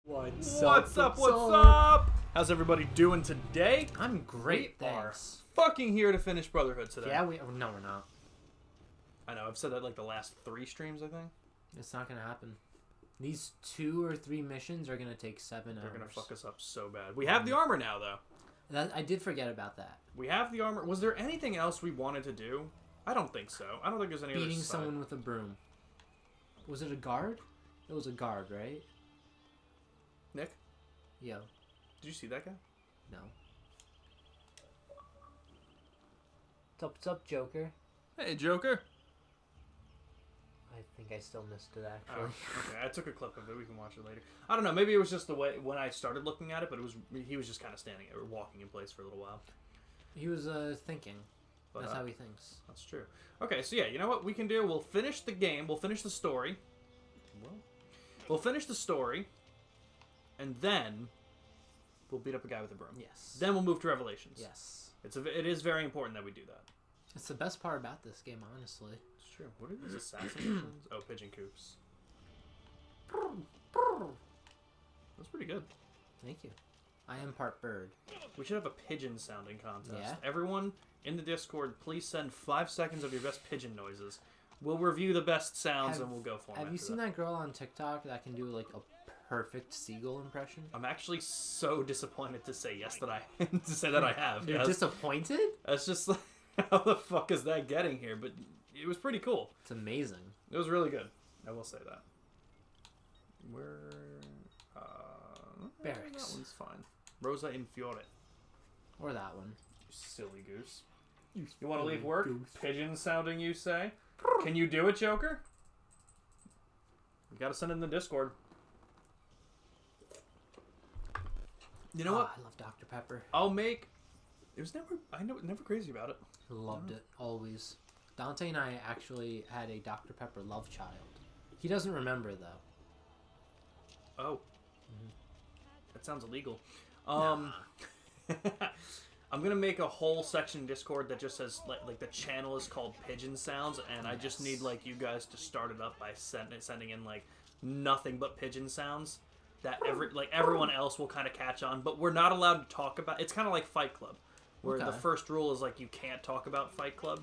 What's up? What's up? How's everybody doing today? I'm great, We are thanks. fucking here to finish Brotherhood today. Yeah, no, we're not. I know, I've said that like the last 3 streams, I think. It's not gonna happen. These 2 or 3 missions are gonna take 7 hours. They're gonna fuck us up so bad. We have the armor now, though. I did forget about that. We have the armor. Was there anything else we wanted to do? I don't think so. I don't think there's any other Beating side. someone with a broom. Was it a guard? It was a guard, right? Nick, Yo, did you see that guy? no. What's up, Joker? Hey, Joker. I think I still missed it, Oh, actually. okay. I took a clip of it. We can watch it later. I don't know. Maybe it was just the way when I started looking at it, but he was just kind of standing or walking in place for a little while. He was thinking. But, That's how he thinks. That's true. Okay, so yeah, you know what we can do? We'll finish the game. We'll finish the story. We'll finish the story, and then we'll beat up a guy with a broom. Yes. Then we'll move to Revelations. Yes. It is very important that we do that. It's the best part about this game, honestly. It's true. What are these assassin missions? Oh, pigeon coops. That's pretty good. Thank you. I am part bird. We should have a pigeon sounding contest. Yeah? Everyone in the Discord, please send 5 seconds of your best pigeon noises. We'll review the best sounds and we'll go for them. Have you seen that girl on TikTok that can do like a perfect seagull impression? I'm actually so disappointed to say yes that I have. You're yes. disappointed? That's just like, how the fuck is that getting here? But it was pretty cool. It's amazing. It was really good. I will say that. Where? Barracks. That one's fine. Rosa in Fiore. Or that one. You silly goose. You want to leave work? Goose. Pigeon sounding, you say? Can you do it, Joker? You gotta send it in the Discord. You know what? I love Dr. Pepper. I'll make... It was never crazy about it. Loved it. Always. Dante and I actually had a Dr. Pepper love child. He doesn't remember, though. Oh. That sounds illegal. Nah. I'm gonna make a whole section in Discord that just says like the channel is called Pigeon Sounds, and I just need like you guys to start it up by sending in like nothing but pigeon sounds that everyone else will kind of catch on, but we're not allowed to talk about. It's kind of like Fight Club, where the first rule is like you can't talk about Fight Club.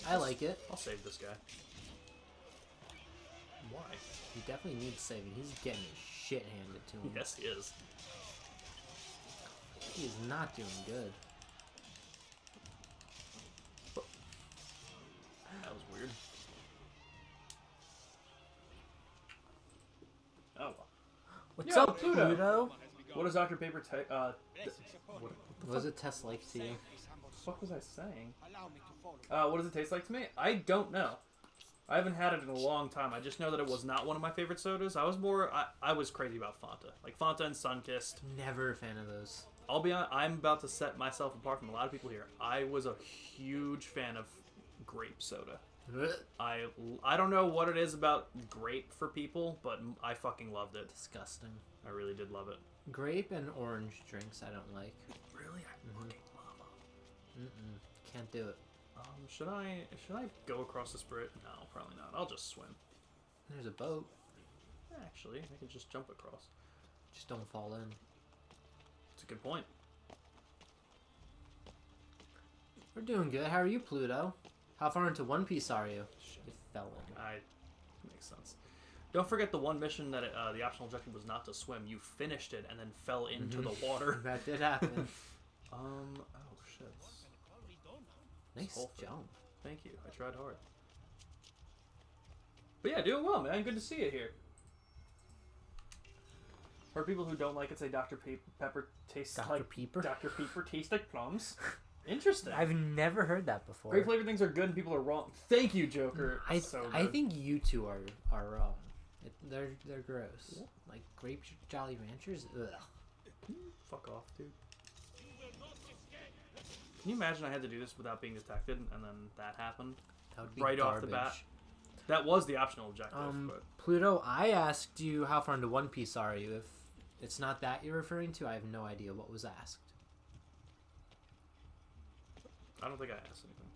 I like it. I'll save this guy. Why? He definitely needs saving. He's getting his shit handed to him. Yes, he is. He is not doing good. That was weird. Oh well. What's Yo, up, Pluto? Pluto? What does Dr. Paper take? What does it test like to you? What the fuck was I saying? What does it taste like to me? I don't know. I haven't had it in a long time. I just know that it was not one of my favorite sodas. I was crazy about Fanta. Like Fanta and Sunkist. Never a fan of those. I'll be honest, I'm about to set myself apart from a lot of people here. I was a huge fan of grape soda. I don't know what it is about grape for people, but I fucking loved it. Disgusting. I really did love it. Grape and orange drinks I don't like. Really? I fucking love them. Can't do it. Should I go across this bridge? No, probably not. I'll just swim. There's a boat. Actually, I can just jump across. Just don't fall in. That's a good point. We're doing good. How are you, Pluto? How far into One Piece are you? Shit. You fell in. Makes sense. Don't forget the one mission that the optional objective was not to swim. You finished it and then fell into the water. That did happen. Oh shit. Nice jump. Thank you. I tried hard. But yeah, doing well, man. Good to see you here. For people who don't like it, say Dr. Pepper tastes like Pepper? Dr. Pepper tastes like plums. Interesting. I've never heard that before. Grape flavored things are good and people are wrong. Thank you, Joker. I good. think you two are wrong. They're gross. What? Like grape Jolly Ranchers. Ugh. Fuck off, dude. Can you imagine I had to do this without being detected, and then that happened? That would be right garbage. off the bat. That was the optional objective. But... Pluto, I asked you how far into One Piece are you. If it's not that you're referring to, I have no idea what was asked. I don't think I asked anything.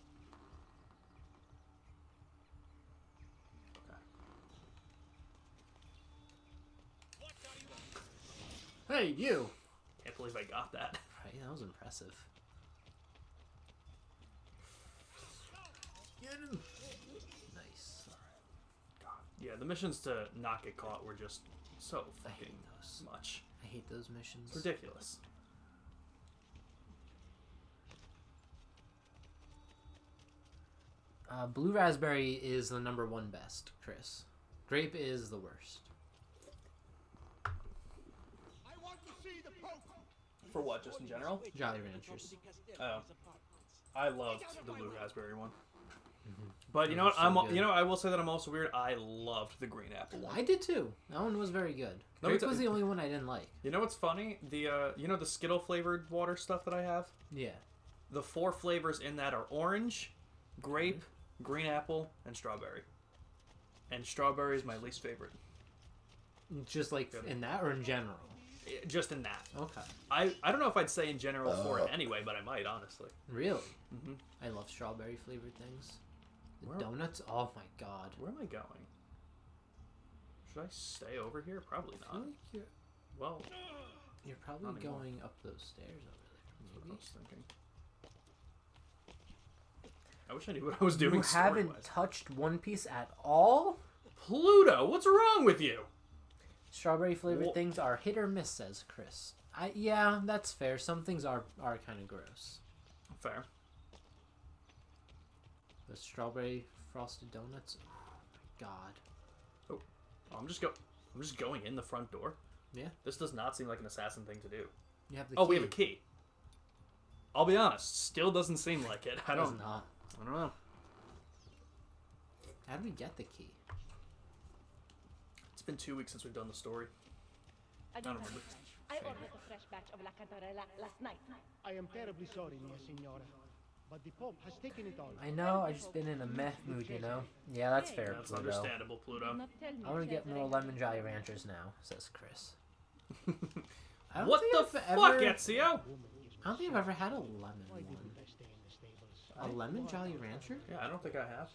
Okay. Hey, you! Can't believe I got that. Right, that was impressive. Get him! Nice. God. Yeah, the missions to not get caught were just so I fucking hate those. much. I hate those missions. It's ridiculous. Blue raspberry is the #1 best, Chris. Grape is the worst. For what? Just in general? Jolly Ranchers. Oh, I loved the blue raspberry one. But you know what? So good. I will say that I'm also weird. I loved the green apple one. I did too. That one was very good. Let me Grape was the only one I didn't like. You know what's funny? The the Skittle flavored water stuff that I have. Yeah. The 4 flavors in that are orange, grape, green apple, and strawberry. And strawberry is my least favorite. Just like in that or in general? Just in that. Okay. I don't know if I'd say in general for it anyway, but I might, honestly. Really? Mm-hmm. I love strawberry flavored things. The Where- donuts? Oh my god. Where am I going? Should I stay over here? Probably I feel not. like Well, you're probably Not anymore. going up those stairs over that's what I there. was thinking. I wish I knew what I was doing. You haven't story-wise. touched One Piece at all? Pluto, what's wrong with you? Strawberry flavored Wha- things are hit or miss, says Chris. Yeah, that's fair. Some things are kind of gross. Fair. The strawberry frosted donuts. Oh my god. Oh, I'm just going in the front door. Yeah. This does not seem like an assassin thing to do. You have the Oh, key. we have a key. I'll be honest, still doesn't seem like it. I Does don't not. know. How do we get the key? It's been 2 weeks since we've done the story. I don't remember. I ordered a fresh batch of la cantarella last night. I am terribly sorry, mia signora, but the Pope has taken it all. I know, I've just been in a meh mood, you know? Yeah, that's fair, That's Pluto. understandable, Pluto. Do not tell me I want to get Cesare more has lemon been Jolly found. Ranchers now, says Chris. I don't What think the I've fuck, ever- Ezio? I don't think I've ever had a lemon Why one. didn't I stay in the stables? A lemon Jolly Rancher? Yeah, I don't think I have.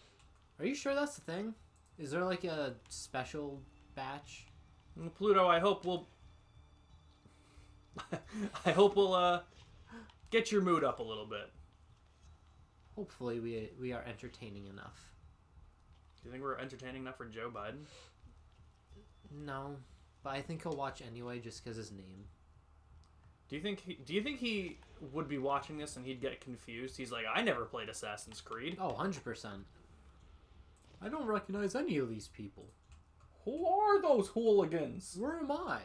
Are you sure that's the thing? Is there like a special batch? Pluto, I hope we'll get your mood up a little bit. Hopefully we are entertaining enough. Do you think we're entertaining enough for Joe Biden? No, but I think he'll watch anyway just because his name. Do you think he would be watching this and he'd get confused? He's like, I never played Assassin's Creed. Oh, 100%. I don't recognize any of these people. Who are those hooligans? Where am I?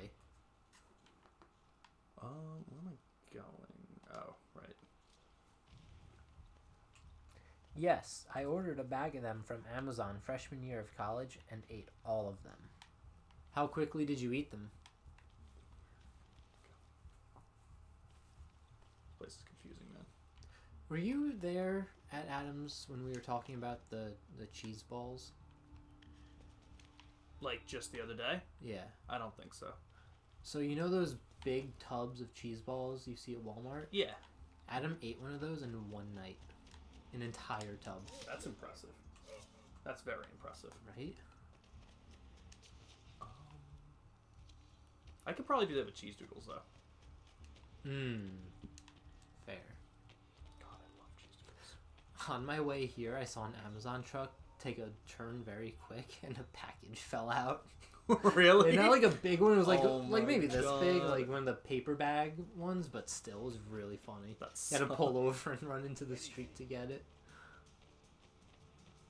Where am I going? Oh, right. Yes, I ordered a bag of them from Amazon freshman year of college and ate all of them. How quickly did you eat them? This place is confusing, man. Were you there at Adams when we were talking about the cheese balls? Like just the other day? Yeah. I don't think so. So you know those big tubs of cheese balls you see at Walmart? Yeah, Adam ate one of those in one night. An entire tub, that's impressive. That's very impressive. right? I could probably do that with cheese doodles, though. Fair. God, I love cheese doodles. On my way here, I saw an Amazon truck take a turn very quick and a package fell out. Really? And not like a big one, it was like Oh like my maybe this big, God. like one of the paper bag ones, but still it was really funny. That's You had to pull over and run into the street to get it.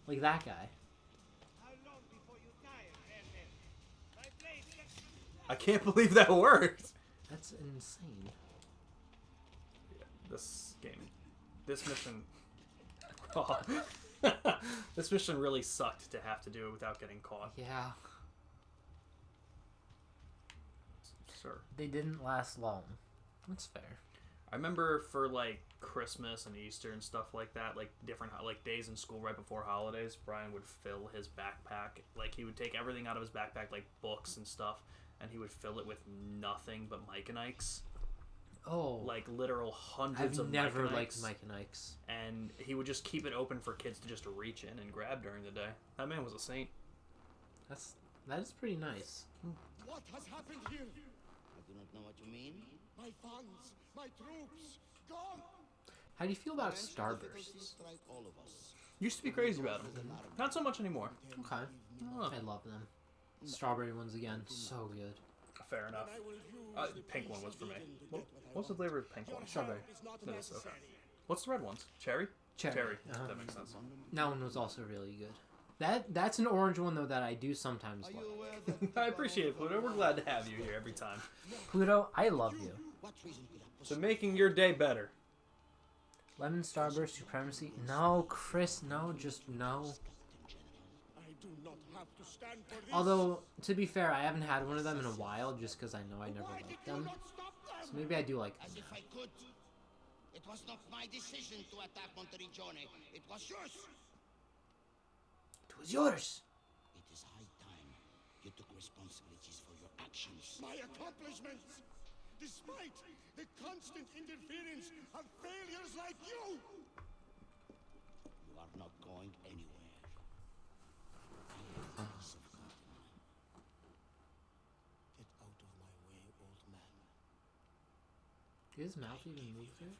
Like that guy. I can't believe that worked. That's insane. This game, this mission, oh. This mission really sucked to have to do it without getting caught, Yeah. sir. They didn't last long. That's fair. I remember for like Christmas and Easter and stuff like that, like different like days in school right before holidays, Brian would fill his backpack. Like he would take everything out of his backpack, like books and stuff, and he would fill it with nothing but Mike and Ike's. Oh. Like literal hundreds I've of never Mike and liked Ike's. Mike and Ike's. And he would just keep it open for kids to just reach in and grab during the day. That man was a saint. That is pretty nice. What has happened here? I do not know what you mean? My funds, my troops, gone! How do you feel about Eventually, starbursts? strike all of us. Used to be crazy about them. Not so much anymore. Okay. I love them. Strawberry ones again, so good. Fair enough. Pink one was for me. What's the flavor of the pink one? Strawberry. That is okay. What's the red ones? Cherry? Cherry. Uh-huh. That makes sense. That one was also really good. That's an orange one though that I do sometimes like. I appreciate it, Pluto. We're glad to have you here every time. Pluto, I love you. What reason could I So making your day better. Lemon Starburst Supremacy? No, Chris, no, just no. I do not have to stand for this. Although, to be fair, I haven't had one of them in a while just because I know I never Why did liked you them. not stop them? So maybe I do like As them if I could. It was not my decision to attack Monterigione. It was yours. now. It was yours! It is high time you took responsibilities for your actions. My accomplishments, despite the constant interference of failures like you! You are not going anywhere. I am the voice of God. Get out of my way, old man. Did his mouth even move there?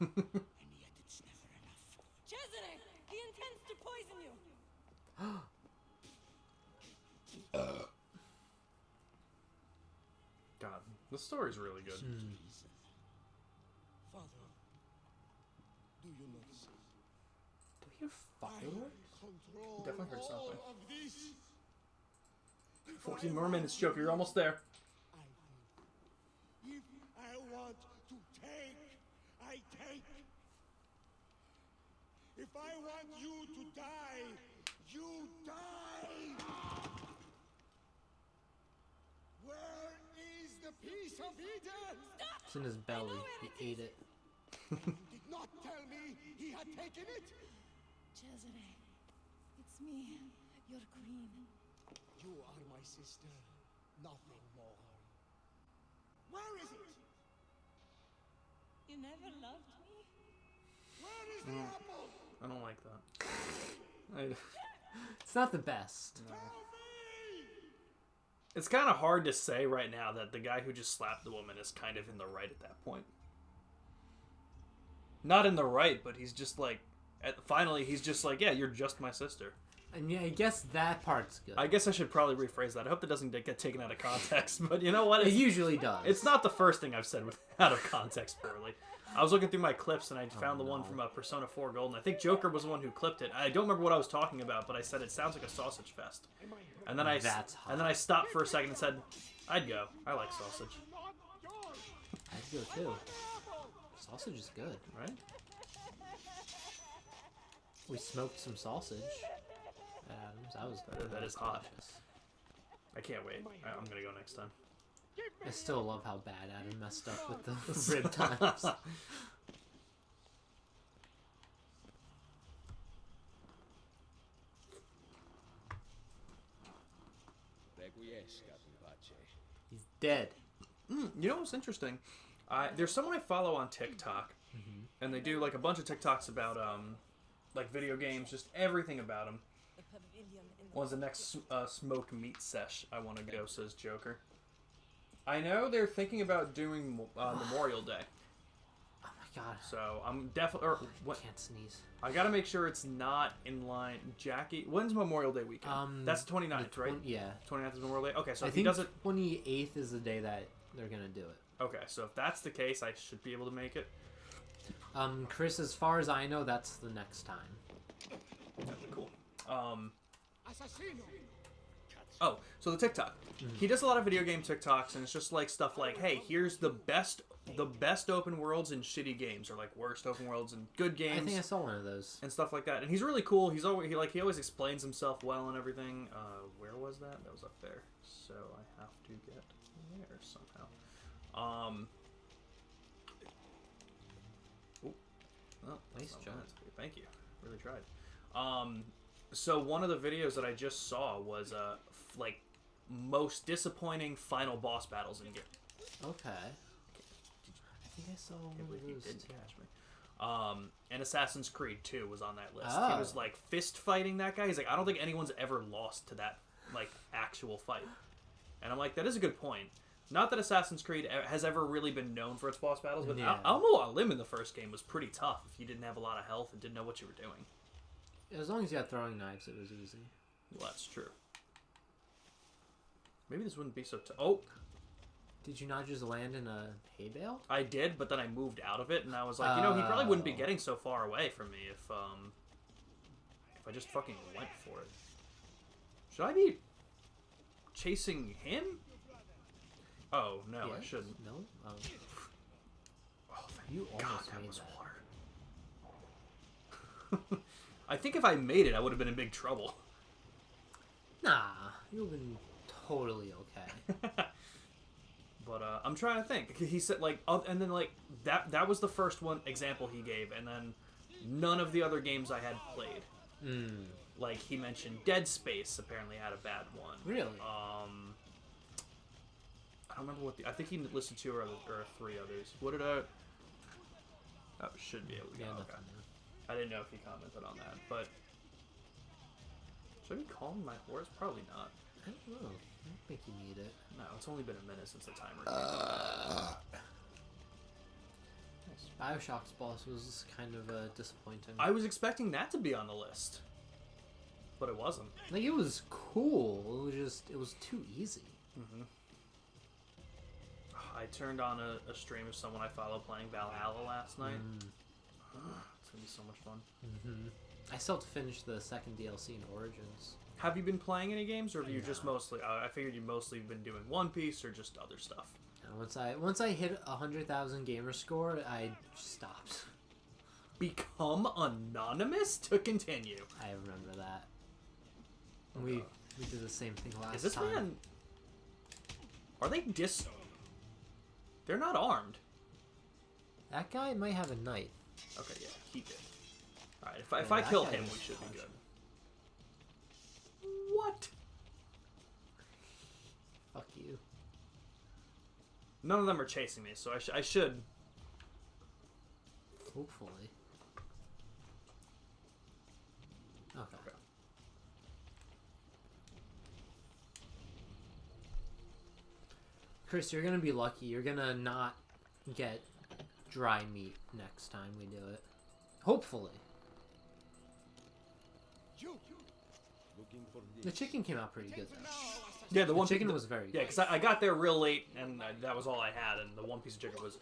And yet it's never enough. Cesare, he intends to poison you. God, the story's really good. Father, do you not see? Do we hear fireworks? Control Definitely heard all something. of this. 14 more minutes, Joker. You're almost there. If I want to take, I take. If I want you to die, you die. Where is the piece of Eden? It's in his belly. He ate it. Did not tell me he had taken it. Cesare, it's me, your queen. You are my sister, nothing more. Where is it? You never loved me? Where is the apple? I don't like that. It's not the best. Tell me! It's kind of hard to say right now that the guy who just slapped the woman is kind of in the right at that point. Not in the right, but he's just like, finally, he's just like, yeah, you're just my sister. And yeah, I guess that part's good. I guess I should probably rephrase that. I hope that doesn't get taken out of context, but you know what? It usually does. It's not the first thing I've said out of context, poorly. I was looking through my clips and I found the one from Persona 4 Golden. I think Joker was the one who clipped it. I don't remember what I was talking about, but I said it sounds like a sausage fest. And then That's hot. and then I stopped for a second and said, I'd go. I like sausage. I'd go too. Sausage is good, right? We smoked some sausage at Adam's. That is hot. delicious. I can't wait. I'm gonna go next time. I still love how bad Adam messed up with the rib times. He's dead. You know what's interesting? There's someone I follow on TikTok, and they do like a bunch of TikToks about like video games, just everything about them. The pavilion in the When's the next smoked meat sesh I want to go, says Joker. I know they're thinking about doing Memorial Day, Oh my god. so I'm definitely. Or I what? can't sneeze. I gotta make sure it's not in line. Jackie, when's Memorial Day weekend? That's the 29th, the right? Yeah. 29th is Memorial Day. Okay, so I if he think does it. 28th is the day that they're gonna do it. Okay, so if that's the case, I should be able to make it. Chris, as far as I know, that's the next time. That'd be cool. Assassino! Oh, so the TikTok. He does a lot of video game TikToks, and it's just like stuff like, "Hey, here's the best open worlds in shitty games, or like worst open worlds in good games." I think I saw one of those. And stuff like that. And he's really cool. He always explains himself well and everything. Where was that? That was up there. So I have to get there somehow. Oh, Nice job. Thank you. Really tried. So one of the videos that I just saw was like most disappointing final boss battles in game. Okay. I think I saw one I of believe he those did too. catch me. And Assassin's Creed 2 was on that list. He Oh. was like fist fighting that guy. He's like, I don't think anyone's ever lost to that like actual fight. And I'm like, that is a good point. Not that Assassin's Creed has ever really been known for its boss battles, but Yeah. Alamo Lim in the first game was pretty tough if you didn't have a lot of health and didn't know what you were doing. As long as you had throwing knives, it was easy. Well, that's true. Maybe this wouldn't be so tough. Oh, Did you not just land in a hay bale? I did, but then I moved out of it, and I was like, he probably wouldn't be getting so far away from me if I just fucking went for it. Should I be chasing him? Oh, no, I Yes? shouldn't. No? Oh. Oh, thank You God, almost that made was that. water. I think if I made it, I would have been in big trouble. Nah, you've been totally okay. But I'm trying to think. He said and then that was the first one example he gave, and then none of the other games I had played. Mm. Like he mentioned, Dead Space apparently had a bad one. Really? I don't remember what I think he listed 2 or 3 others. What did I? Oh, should be able to get. Yeah, Okay. nothing there. I didn't know if he commented on that, but should I be calling my horse? Probably not. I don't know. I don't think you need it. No, it's only been a minute since the timer came on. Bioshock's boss was kind of disappointing. I was expecting that to be on the list, but it wasn't. Like, it was cool. It was too easy. I turned on a stream of someone I follow playing Valhalla last night. It's gonna be so much fun. I still have to finish the second DLC in Origins. Have you been playing any games, or have you just mostly? I figured you mostly been doing One Piece or just other stuff. And once I hit 100,000 gamer score, I stopped. Become anonymous to continue. I remember that. We did the same thing last time. Is this man? Are they They're not armed. That guy might have a knife. Okay, yeah, he did. All right, if Yeah, I that kill guy him, was we should be cautious. good. What? Fuck you. None of them are chasing me, so I should. Hopefully. Okay. Chris, you're gonna be lucky. You're gonna not get dry meat next time we do it. Hopefully. The chicken came out pretty good though. Yeah, the one chicken was very good. Yeah, because I got there real late, and that was all I had, and the one piece of chicken was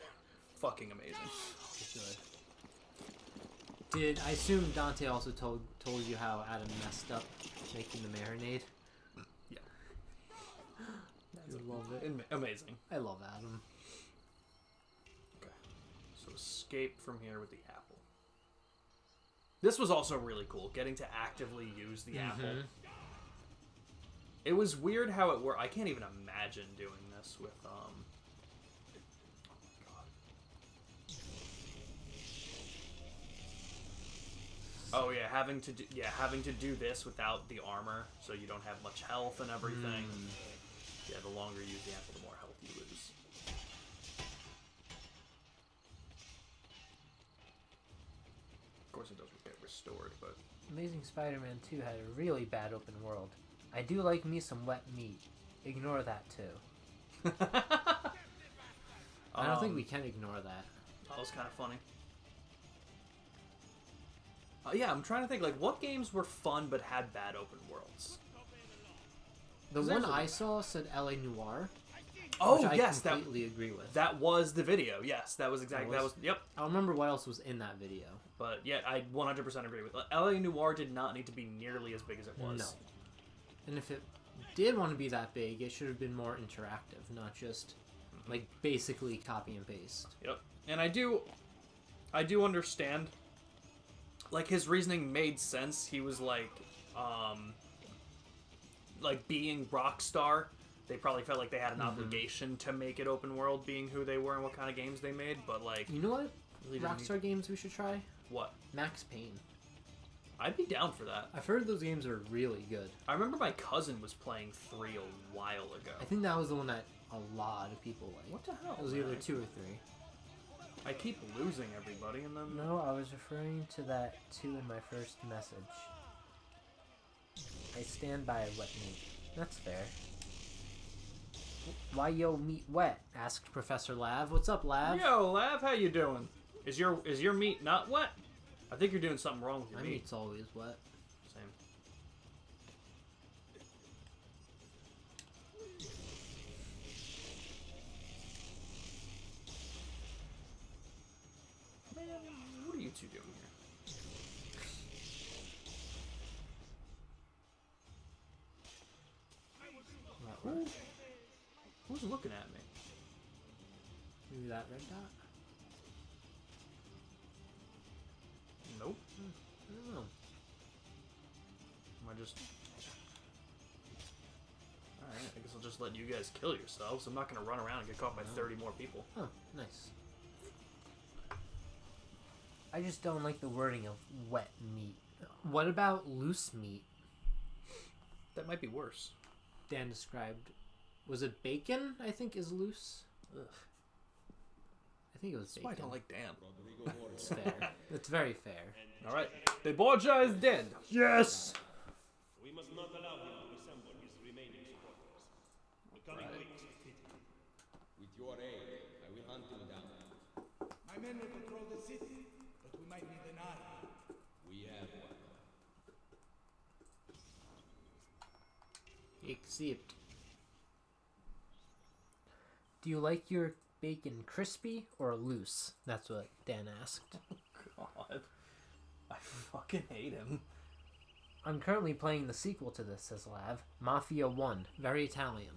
fucking amazing. Did I assume Dante also told you how Adam messed up making the marinade? Yeah. I love it. Amazing. I love Adam. Okay. So escape from here with the apple. This was also really cool, getting to actively use the apple. It was weird how it worked. I can't even imagine doing this with Oh yeah, having to do this without the armor, so you don't have much health and everything. Yeah, the longer you use the apple, the more health you lose. Of course, it doesn't get restored, but Amazing Spider-Man 2 had a really bad open world. I do like me some wet meat. Ignore that too. I don't think we can ignore that. That was kind of funny. Yeah, I'm trying to think, like, what games were fun but had bad open worlds? The Is one there- I saw said LA Noire. Oh, which I yes, completely agree with. that was the video. Yes, that was exactly, That was? yep. I don't remember what else was in that video. But yeah, I 100% agree with LA Noire did not need to be nearly as big as it was. No. And if it did want to be that big, it should have been more interactive, not just like basically copy and paste. Yep. And I do understand. Like, his reasoning made sense. He was like being Rockstar, they probably felt like they had an obligation to make it open world, being who they were and what kind of games they made. But like, You know what? really didn't Rockstar games we should try? what? Max Payne. I'd be down for that. I've heard those games are really good. I remember my cousin was playing 3 a while ago. I think that was the one that a lot of people liked. What the hell? It was man? either 2 or 3. I keep losing everybody, and then No, I was referring to that 2 in my first message. I stand by wet meat. That's fair. Why yo meat wet? Asked Professor Lav. What's up, Lav? Yo, Lav, how you doing? Is your meat not wet? I think you're doing something wrong with your My meat. meat's always wet. Same. Man, what are you two doing here? Who's looking at me? Maybe that red dot? Nope. I don't know. Am I just... Alright, I guess I'll just let you guys kill yourselves. I'm not gonna run around and get caught by 30 more people. Oh, nice. I just don't like the wording of wet meat. What about loose meat? That might be worse. Dan described. Was it bacon? I think is loose. Ugh. I think it was That's why I bacon. don't like Dan. It's fair. It's very fair. Alright. The Borgia is dead. Yes. We must not allow him to assemble his remaining supporters. The coming weeks is fitting. With your aid, I will hunt him down. My men will patrol the city, but we might need an army. We have one. Except. Do you like your bacon crispy or loose? That's what Dan asked. God. I fucking hate him. I'm currently playing the sequel to this, says Lav. Mafia 1. Very Italian.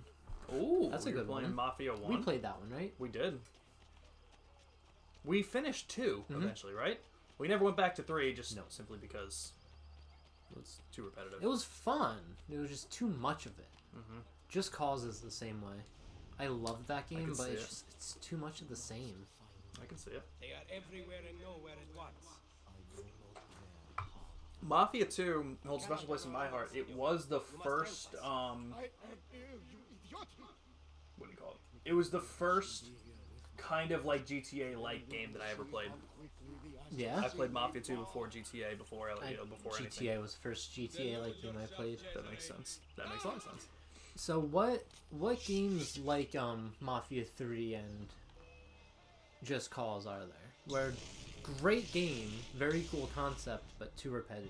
Ooh, That's a you're good playing one. Mafia 1? We played that one, right? We did. We finished 2 Mhm. eventually, right? We never went back to 3, just No. simply because it was too repetitive. It was fun. It was just too much of it. Mhm. Just Cause is the same way. I loved that game, can but see it's it. just it's too much of the same. I can see it. They are everywhere and nowhere at once. Mafia 2 holds a special place in my heart. It was the first, I am ill, you idiot! what do you call it? It was the first kind of like GTA-like game that I ever played. Yeah. I played Mafia 2 before GTA, before anything. GTA was the first GTA like game I played. That makes sense. That makes a lot of sense. So what games like Mafia 3 and Just Cause are there? Where great game, very cool concept, but too repetitive.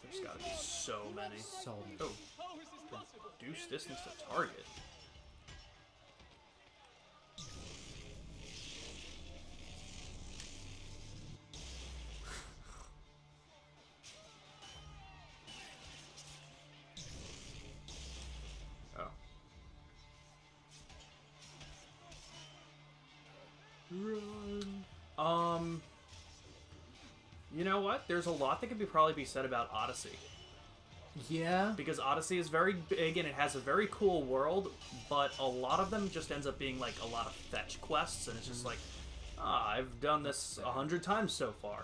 There's gotta be so many. So many. Oh, reduce distance to target. Run. You know what? There's a lot that could probably be said about Odyssey. Yeah. Because Odyssey is very big and it has a very cool world, but a lot of them just ends up being like a lot of fetch quests, and it's just like, I've done this 100 times so far.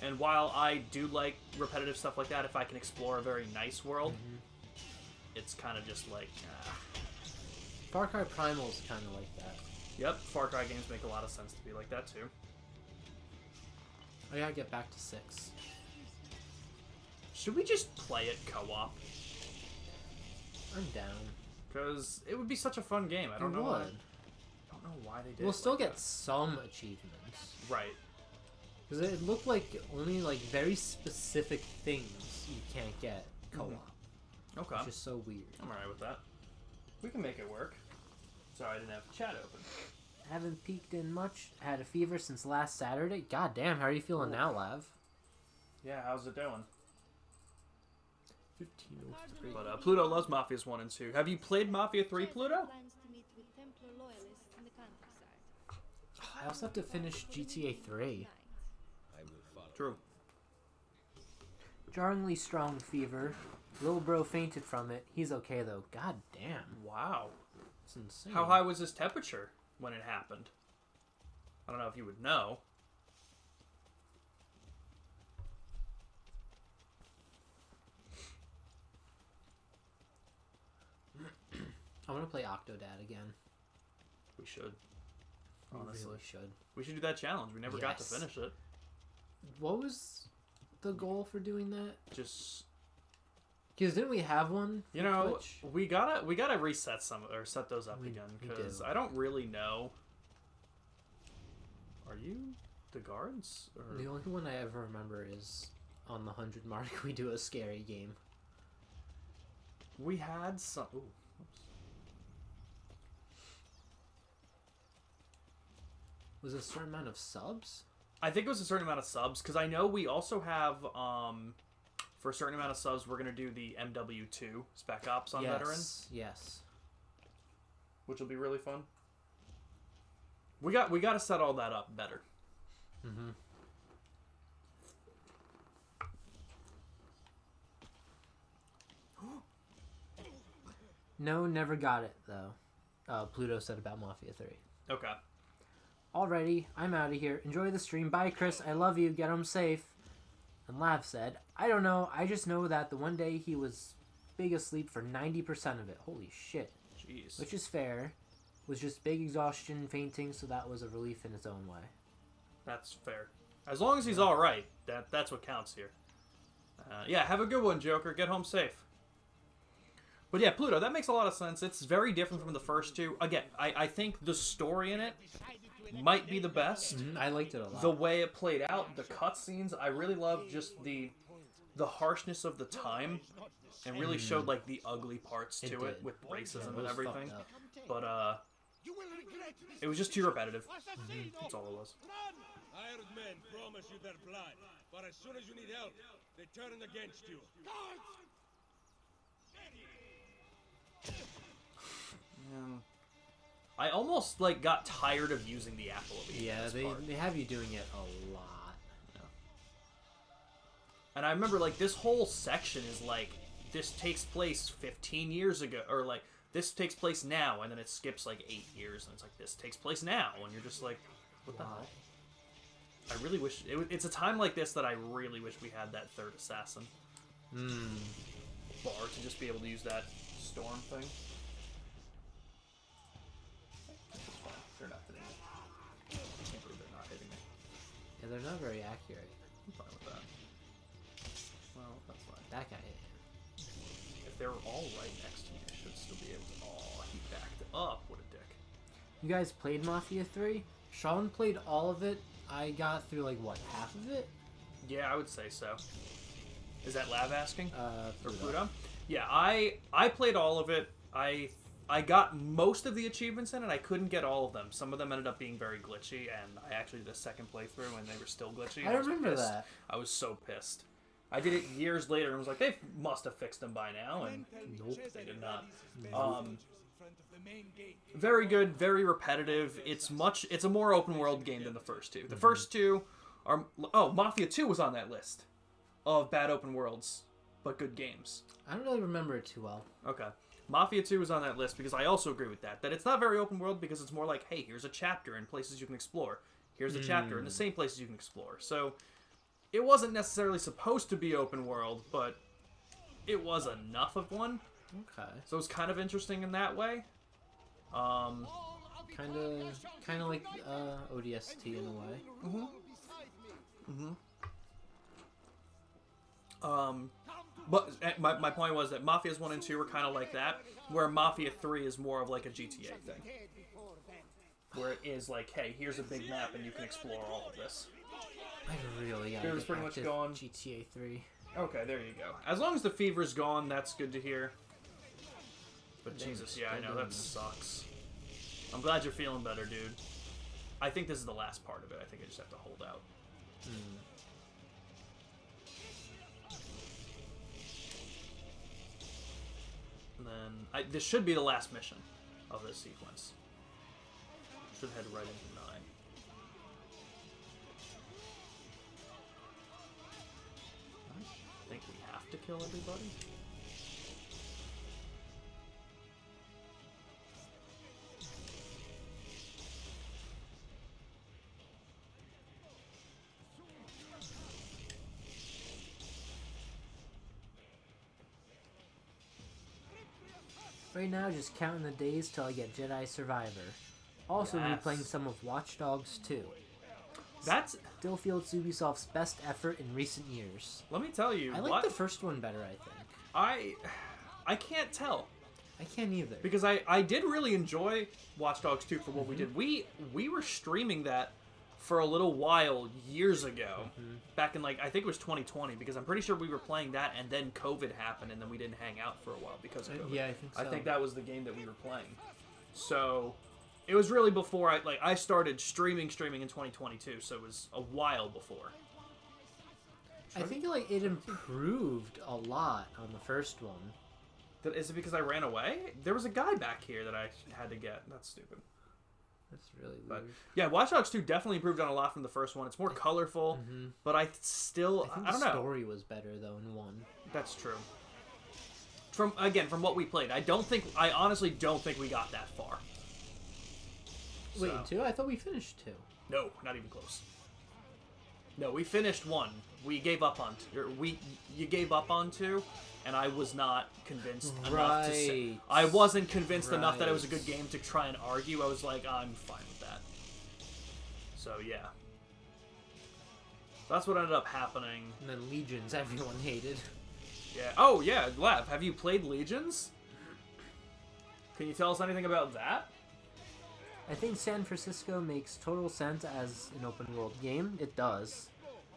And while I do like repetitive stuff like that, if I can explore a very nice world, it's kind of just like, Far Cry Primal is kind of like that. Yep, Far Cry games make a lot of sense to be like that too. I gotta get back to 6. Should we just play it co-op? I'm down. Because it would be such a fun game. I don't know. would. I don't know why they did. We'll it still like get that. some achievements. Right. Because it looked like only like very specific things you can't get co-op. Okay. Which is so weird. I'm alright with that. We can make it work. Sorry, I didn't have chat open. Haven't peaked in much. Had a fever since last Saturday. God damn, how are you feeling now, Lav? Yeah, how's it doing? 1503. But Pluto loves Mafias 1 and 2. Have you played Mafia 3, Pluto? Plans to meet with Templar loyalists in the countryside. I also have to finish GTA 3. I will follow. True. Jarringly strong fever. Little bro fainted from it. He's okay though. God damn. Wow. It's insane. How high was his temperature when it happened? I don't know if you would know. I'm gonna play Octodad again. We should. We Honestly. really should. We should do that challenge. We never got to Yes. finish it. What was the goal for doing that? Just... Because didn't we have one? You for know, Twitch? we gotta reset some or set those up again we because do. I don't really know. Are you the guards? Or... The only one I ever remember is on the 100 mark. We do a scary game. We had some. Ooh, oops. Was it a certain amount of subs? I think it was a certain amount of subs because I know we also have for a certain amount of subs we're gonna do the MW2 Spec Ops on Veteran, Yes. which will be really fun. We got to set all that up better. Mm-hmm. No, never got it though. Pluto said about Mafia 3. Okay. Alrighty, I'm out of here. Enjoy the stream. Bye, Chris. I love you. Get home safe. And Lav said, I don't know. I just know that the one day he was big asleep for 90% of it. Holy shit. Jeez. Which is fair. Was just big exhaustion, fainting, so that was a relief in its own way. That's fair. As long as he's all right, that's what counts here. Yeah, have a good one, Joker. Get home safe. But yeah, Pluto, that makes a lot of sense. It's very different from the first two. Again, I think the story in it might be the best. I liked it a lot. The way it played out, the cutscenes, I really loved just the harshness of the time, and really showed like the ugly parts to it did. with racism it and was everything. fucked up. But You will regret this. it was just too repetitive. That's all it was. Hired men promise you their blood, but as soon as you need help, they turn against you. I almost like got tired of using the apple of Eve. Yeah, they have you doing it a lot. And I remember like this whole section is like this takes place 15 years ago, or like this takes place now, and then it skips like 8 years, and it's like this takes place now, and you're just like, what the hell? I really wish it's a time like this that I really wish we had that third assassin bar to just be able to use that storm thing. It's fine. They're not hitting me. I can't believe they're not hitting me. Yeah, they're not very accurate. I'm fine with that. Well, that's fine. That guy hit him. If they're all right next to me, I should still be able to. Oh, he backed up. What a dick. You guys played Mafia 3? Sean played all of it. I got through like what, half of it? Yeah, I would say so. Is that Lav asking? Or Pluto. Pluto? Yeah, I played all of it. I got most of the achievements in it. I couldn't get all of them. Some of them ended up being very glitchy, and I actually did a second playthrough and they were still glitchy. I was remember pissed. that. I was so pissed. I did it years later and was like, they must have fixed them by now, and nope, they did not. Very good, very repetitive. It's a more open world game than the first two. The first two are Mafia 2 was on that list of bad open worlds, but good games. I don't really remember it too well. Okay. Mafia 2 was on that list because I also agree with that it's not very open world because it's more like, hey, here's a chapter and places you can explore. Here's a chapter and the same places you can explore. So it wasn't necessarily supposed to be open world, but it was enough of one. Okay. So it was kind of interesting in that way. Kind of like ODST in a way. But my point was that Mafia's 1 and 2 were kind of like that, where Mafia 3 is more of like a GTA thing. Where it is like, hey, here's a big map and you can explore all of this. I really gotta Fever's get pretty much active gone. GTA 3. Okay, there you go. As long as the fever's gone, that's good to hear. But Damn, Jesus, yeah, I still know, doing that this. sucks. I'm glad you're feeling better, dude. I think this is the last part of it. I think I just have to hold out. And then, this should be the last mission of this sequence. Should head right into 9. I think we have to kill everybody. Right now, just counting the days till I get Jedi Survivor. Also, Yes. replaying some of Watch Dogs 2. That's, Still feels Ubisoft's best effort in recent years. let me tell you, I like the first one better, I think. I can't tell. I can't either. Because I did really enjoy Watch Dogs 2 for what we did. We were streaming that for a little while years ago. Back in, like, I think it was 2020, because I'm pretty sure we were playing that and then COVID happened and then we didn't hang out for a while because of COVID. Yeah, I think so. I think that was the game that we were playing. So, it was really before I started streaming in 2022, so it was a while before. I think like it improved a lot on the first one. Is it because I ran away? There was a guy back here that I had to get. That's stupid. That's really weird. But yeah, Watch Dogs 2 definitely improved on a lot from the first one. It's more colorful, but I still I think I don't the know. story was better though in 1. That's true. From what we played, I honestly don't think we got that far. Wait, So- in 2? I thought we finished 2. No, not even close. No, we finished 1. We gave up on you gave up on 2, and I was not convinced enough to say. Right. I wasn't convinced enough that it was a Right. good game to try and argue. I was like, I'm fine with that. So yeah. That's what ended up happening. And then Legions, everyone hated. Yeah. Oh yeah, Lav, have you played Legions? Can you tell us anything about that? I think San Francisco makes total sense as an open world game. It does.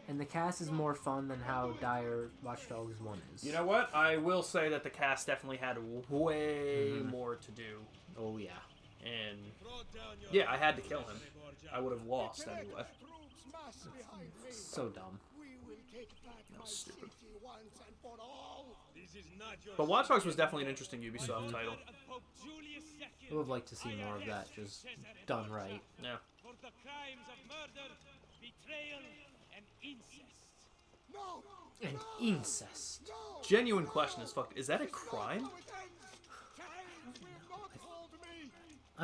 And the cast is more fun than how dire Watch Dogs 1 is. You know what? I will say that the cast definitely had way more to do. Oh, yeah. And yeah, I had to kill him. I would have lost anyway. So dumb. That was stupid. This is not your But Watch Dogs was definitely an interesting Ubisoft title. Pope Julius II. I would like to see more of that, just done right. Yeah. For the crimes of murder, betrayal, and incest. No! And incest. Genuine question is that a crime?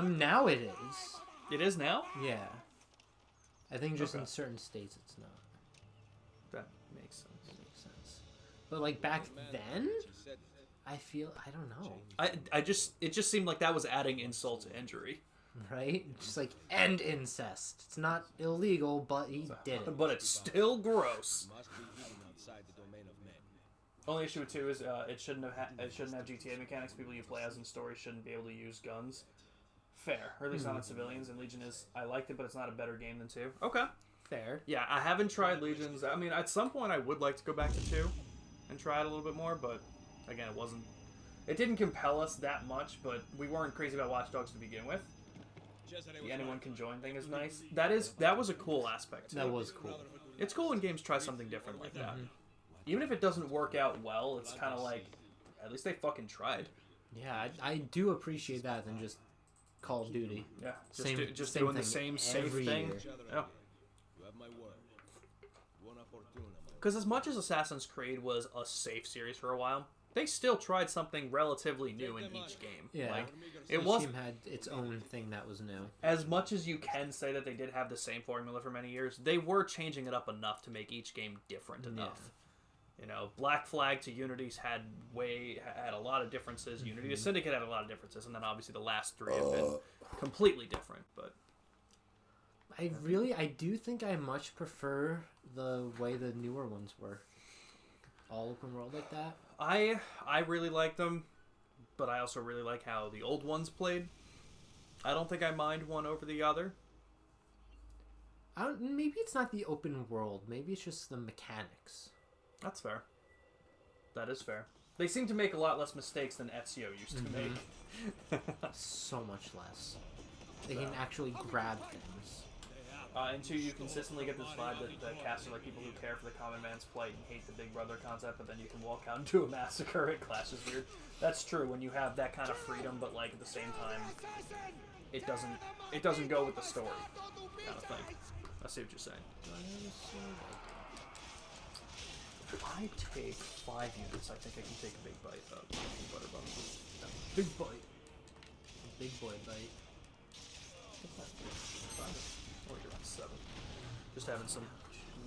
Now it is. It is now? Yeah. I think just Okay. in certain states it's not. That makes sense. Makes sense. But like back then, I don't know, It just seemed like that was adding insult to injury. right? Just like end incest. It's not illegal, but he did it. But it's still gross. Must be hidden outside the domain of men. Only issue with 2 is it shouldn't have GTA mechanics. People you play as in story shouldn't be able to use guns. Fair, or at least not on civilians. And Legion I liked it, but it's not a better game than 2. Okay. Fair. Yeah, I haven't tried Legions. I mean, at some point I would like to go back to 2 and try it a little bit more, but again, it didn't compel us that much, but we weren't crazy about Watch Dogs to begin with. The anyone can join thing is nice. That was a cool aspect too. That was cool. It's cool when games try something different like that. Even if it doesn't work out well, it's kind of like, at least they fucking tried. Yeah, I do appreciate that than just Call of Duty. Yeah, just same doing the thing same every thing. year. Yeah. You have my word. Buona fortuna, my Because as much as Assassin's Creed was a safe series for a while, they still tried something relatively new in each game. Yeah. Like, Each it was team had its own thing that was new. as much as you can say that they did have the same formula for many years, they were changing it up enough to make each game different enough. You know, Black Flag to Unity's had a lot of differences. Unity to Syndicate had a lot of differences, and then obviously the last 3 have been completely different. But I do think I much prefer the way the newer ones were. All open world like that. I really like them, but I also really like how the old ones played. I don't think I mind one over the other. Maybe it's not the open world. Maybe it's just the mechanics. That's fair. That is fair. They seem to make a lot less mistakes than Ezio used to make. So much less. They can actually grab things. And 2, you consistently get this vibe that the cast are like people who care for the common man's plight and hate the Big Brother concept, but then you can walk out and do a massacre. It clashes weird. That's true when you have that kind of freedom, but like at the same time, it doesn't go with the story kind of thing. I see what you're saying. If I take 5 units, I think I can take a big bite of butter bun. Big bite. Big boy bite. Or you're on 7. Just having some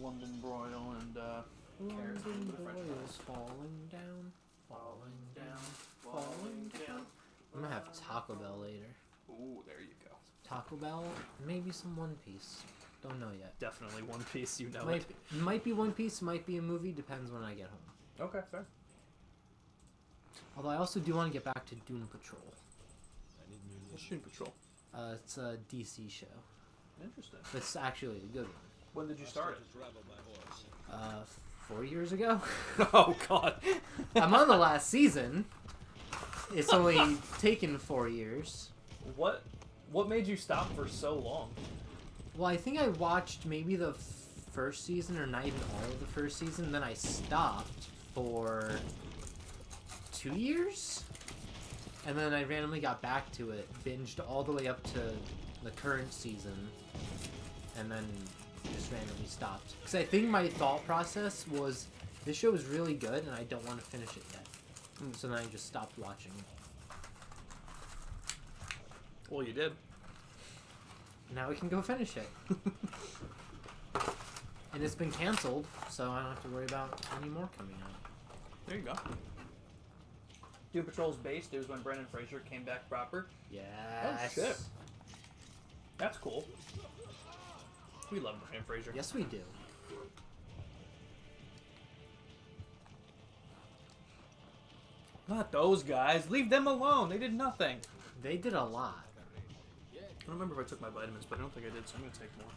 London broil and carrots London with the French boy fries. is falling down, falling down. I'm gonna have Taco Bell later. Ooh, there you go. Taco Bell, maybe some One Piece. Don't know yet. Definitely One Piece, you know it. Might be One Piece, might be a movie, depends when I get home. Okay, fair. Although I also do want to get back to Doom Patrol. What's Doom Patrol? It's a DC show. Interesting. It's actually a good When did you start one. 4 years ago. it? Oh God. I'm on the last season. It's only taken 4 years. What made you stop for so long? Well, I think I watched maybe the first season, or not even all of the first season. Then I stopped for 2 years, and then I randomly got back to it, binged all the way up to the current season, and then just randomly stopped. Because I think my thought process was, this show is really good, and I don't want to finish it yet. So then I just stopped watching. Well, you did. Now we can go finish it. And it's been canceled, so I don't have to worry about any more coming out. There you go. Doom Patrol's based. It was when Brendan Fraser came back proper. Yes. Oh, shit. That's cool. We love Brendan Fraser. Yes, we do. Not those guys. Leave them alone. They did nothing. They did a lot. I don't remember if I took my vitamins, but I don't think I did, so I'm going to take more.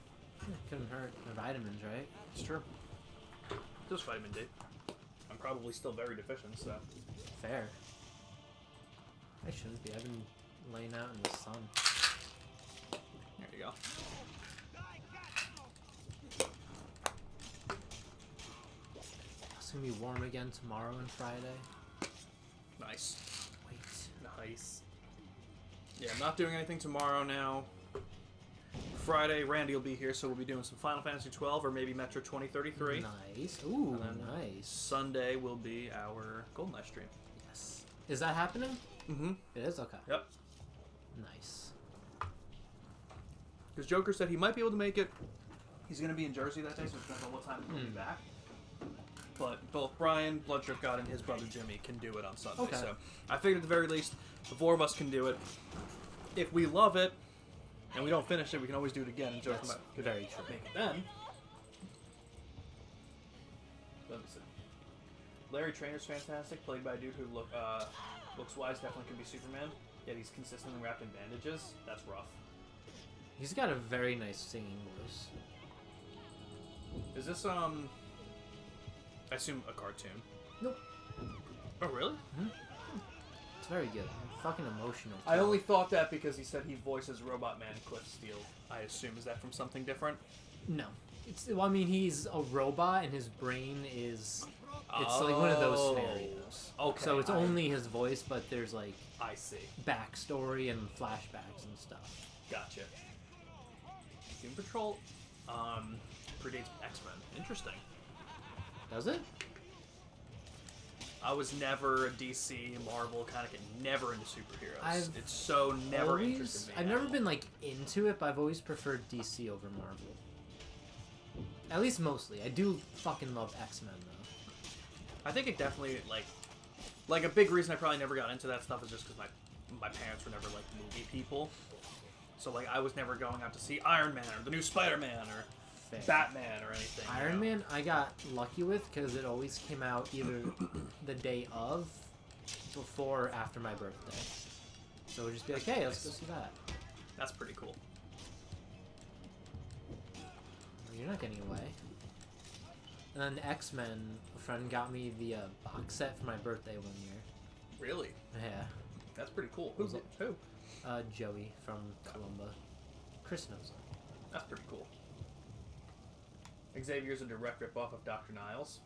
It couldn't hurt. The vitamins, right? It's true. Just vitamin D. I'm probably still very deficient, so. Fair. I shouldn't be. I've been laying out in the sun. There you go. It's gonna be warm again tomorrow and Friday. Nice. Wait. Nice. Yeah, I'm not doing anything tomorrow now. Friday, Randy will be here, so we'll be doing some Final Fantasy 12 or maybe Metro 2033. Nice. Ooh, And then nice. Sunday will be our GoldenEye stream. Yes. Is that happening? Mm-hmm. It is? Okay. Yep. Nice. Because Joker said he might be able to make it. He's going to be in Jersey that day, so it depends on what time he'll be back. But both Brian, Bloodshot God, and his brother Jimmy can do it on Sunday. Okay. So I figured at the very least, the four of us can do it. If we love it, and we don't finish it, we can always do it again and Joker That's might very true. make it then. Let me see. Larry Trainor's fantastic, played by a dude who looks wise, definitely could be Superman, yet he's consistently wrapped in bandages. That's rough. He's got a very nice singing voice. Is this, I assume a cartoon? Nope. Oh, really? It's very good. Fucking emotional. I only thought that because he said he voices Robot Man Cliff Steele. I assume, is that from something different? No. Well, I mean, he's a robot and his brain is... It's like one of those scenarios. Okay. So it's only his voice, but there's like I see. backstory and flashbacks and stuff. Gotcha. Doom Patrol predates X-Men. Interesting. Does it? I was never a DC, Marvel kind of kid. Never into superheroes. I've It's so never interested me. I've at never all. been like into it, but I've always preferred DC over Marvel. At least mostly. I do fucking love X-Men though. I think it definitely like a big reason I probably never got into that stuff is just because my parents were never like movie people. So like I was never going out to see Iron Man or the new Spider-Man or Fair. Batman or anything. you Iron know? Man, I got lucky with because it always came out either the day of, before, or after my birthday. So it would just be like, hey, let's go see that. That's pretty cool. You're not getting away. And then X-Men, a friend got me the box set for my birthday one year. Really? Yeah. That's pretty cool. Was Who? it- Who? Joey from Columba. Chris knows him. That's pretty cool. Xavier's a direct ripoff of Dr. Niles.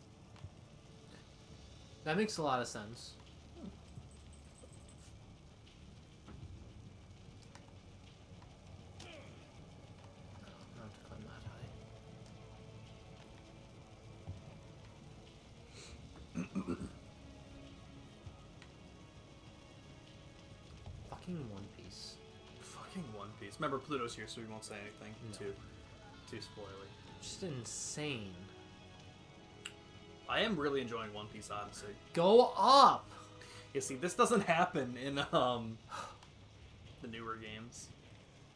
That makes a lot of sense. I don't have to climb that high. Fucking One Piece. Fucking One Piece. Remember, Pluto's here, so we won't say anything No. too spoily. Just insane. I am really enjoying One Piece Odyssey. Go up! You see, this doesn't happen in the newer games.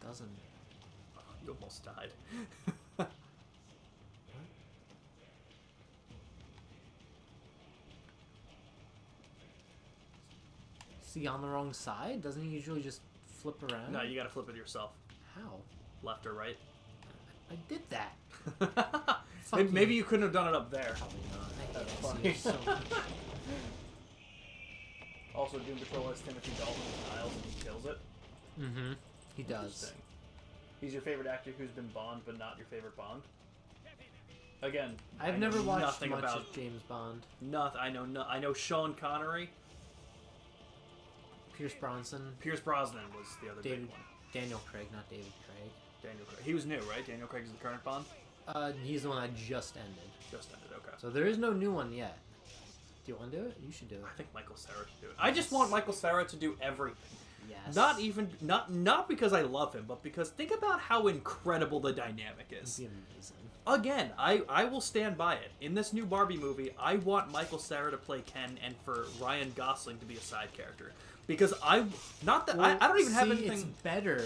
Doesn't. You almost died. he on the wrong side? Doesn't he usually just flip around? No, you gotta flip it yourself. How? Left or right. I did that. Maybe you couldn't have done it up there. Probably not. I hate Funny. SEO so much. Also, Doom Patrol has Timothy Dalton as Niles, and he kills it. Mm-hmm. He does. Interesting. He's your favorite actor who's been Bond, but not your favorite Bond. Again, I've I know never watched nothing much about of James Bond. Nothing. I know Sean Connery. Pierce Bronson. Pierce Brosnan was the other big one. Daniel Craig, not David Craig. Daniel Craig. He was new, right? Daniel Craig's the current Bond. He's the one that just ended. Just ended. Okay. So there is no new one yet. Do you want to do it? You should do it. I think Michael Cera should do it. I just want Michael Cera to do everything. Yes. Not because I love him, but because think about how incredible the dynamic is. It'd be amazing. Again, I will stand by it. In this new Barbie movie, I want Michael Cera to play Ken and for Ryan Gosling to be a side character. Because I don't even have anything. It's better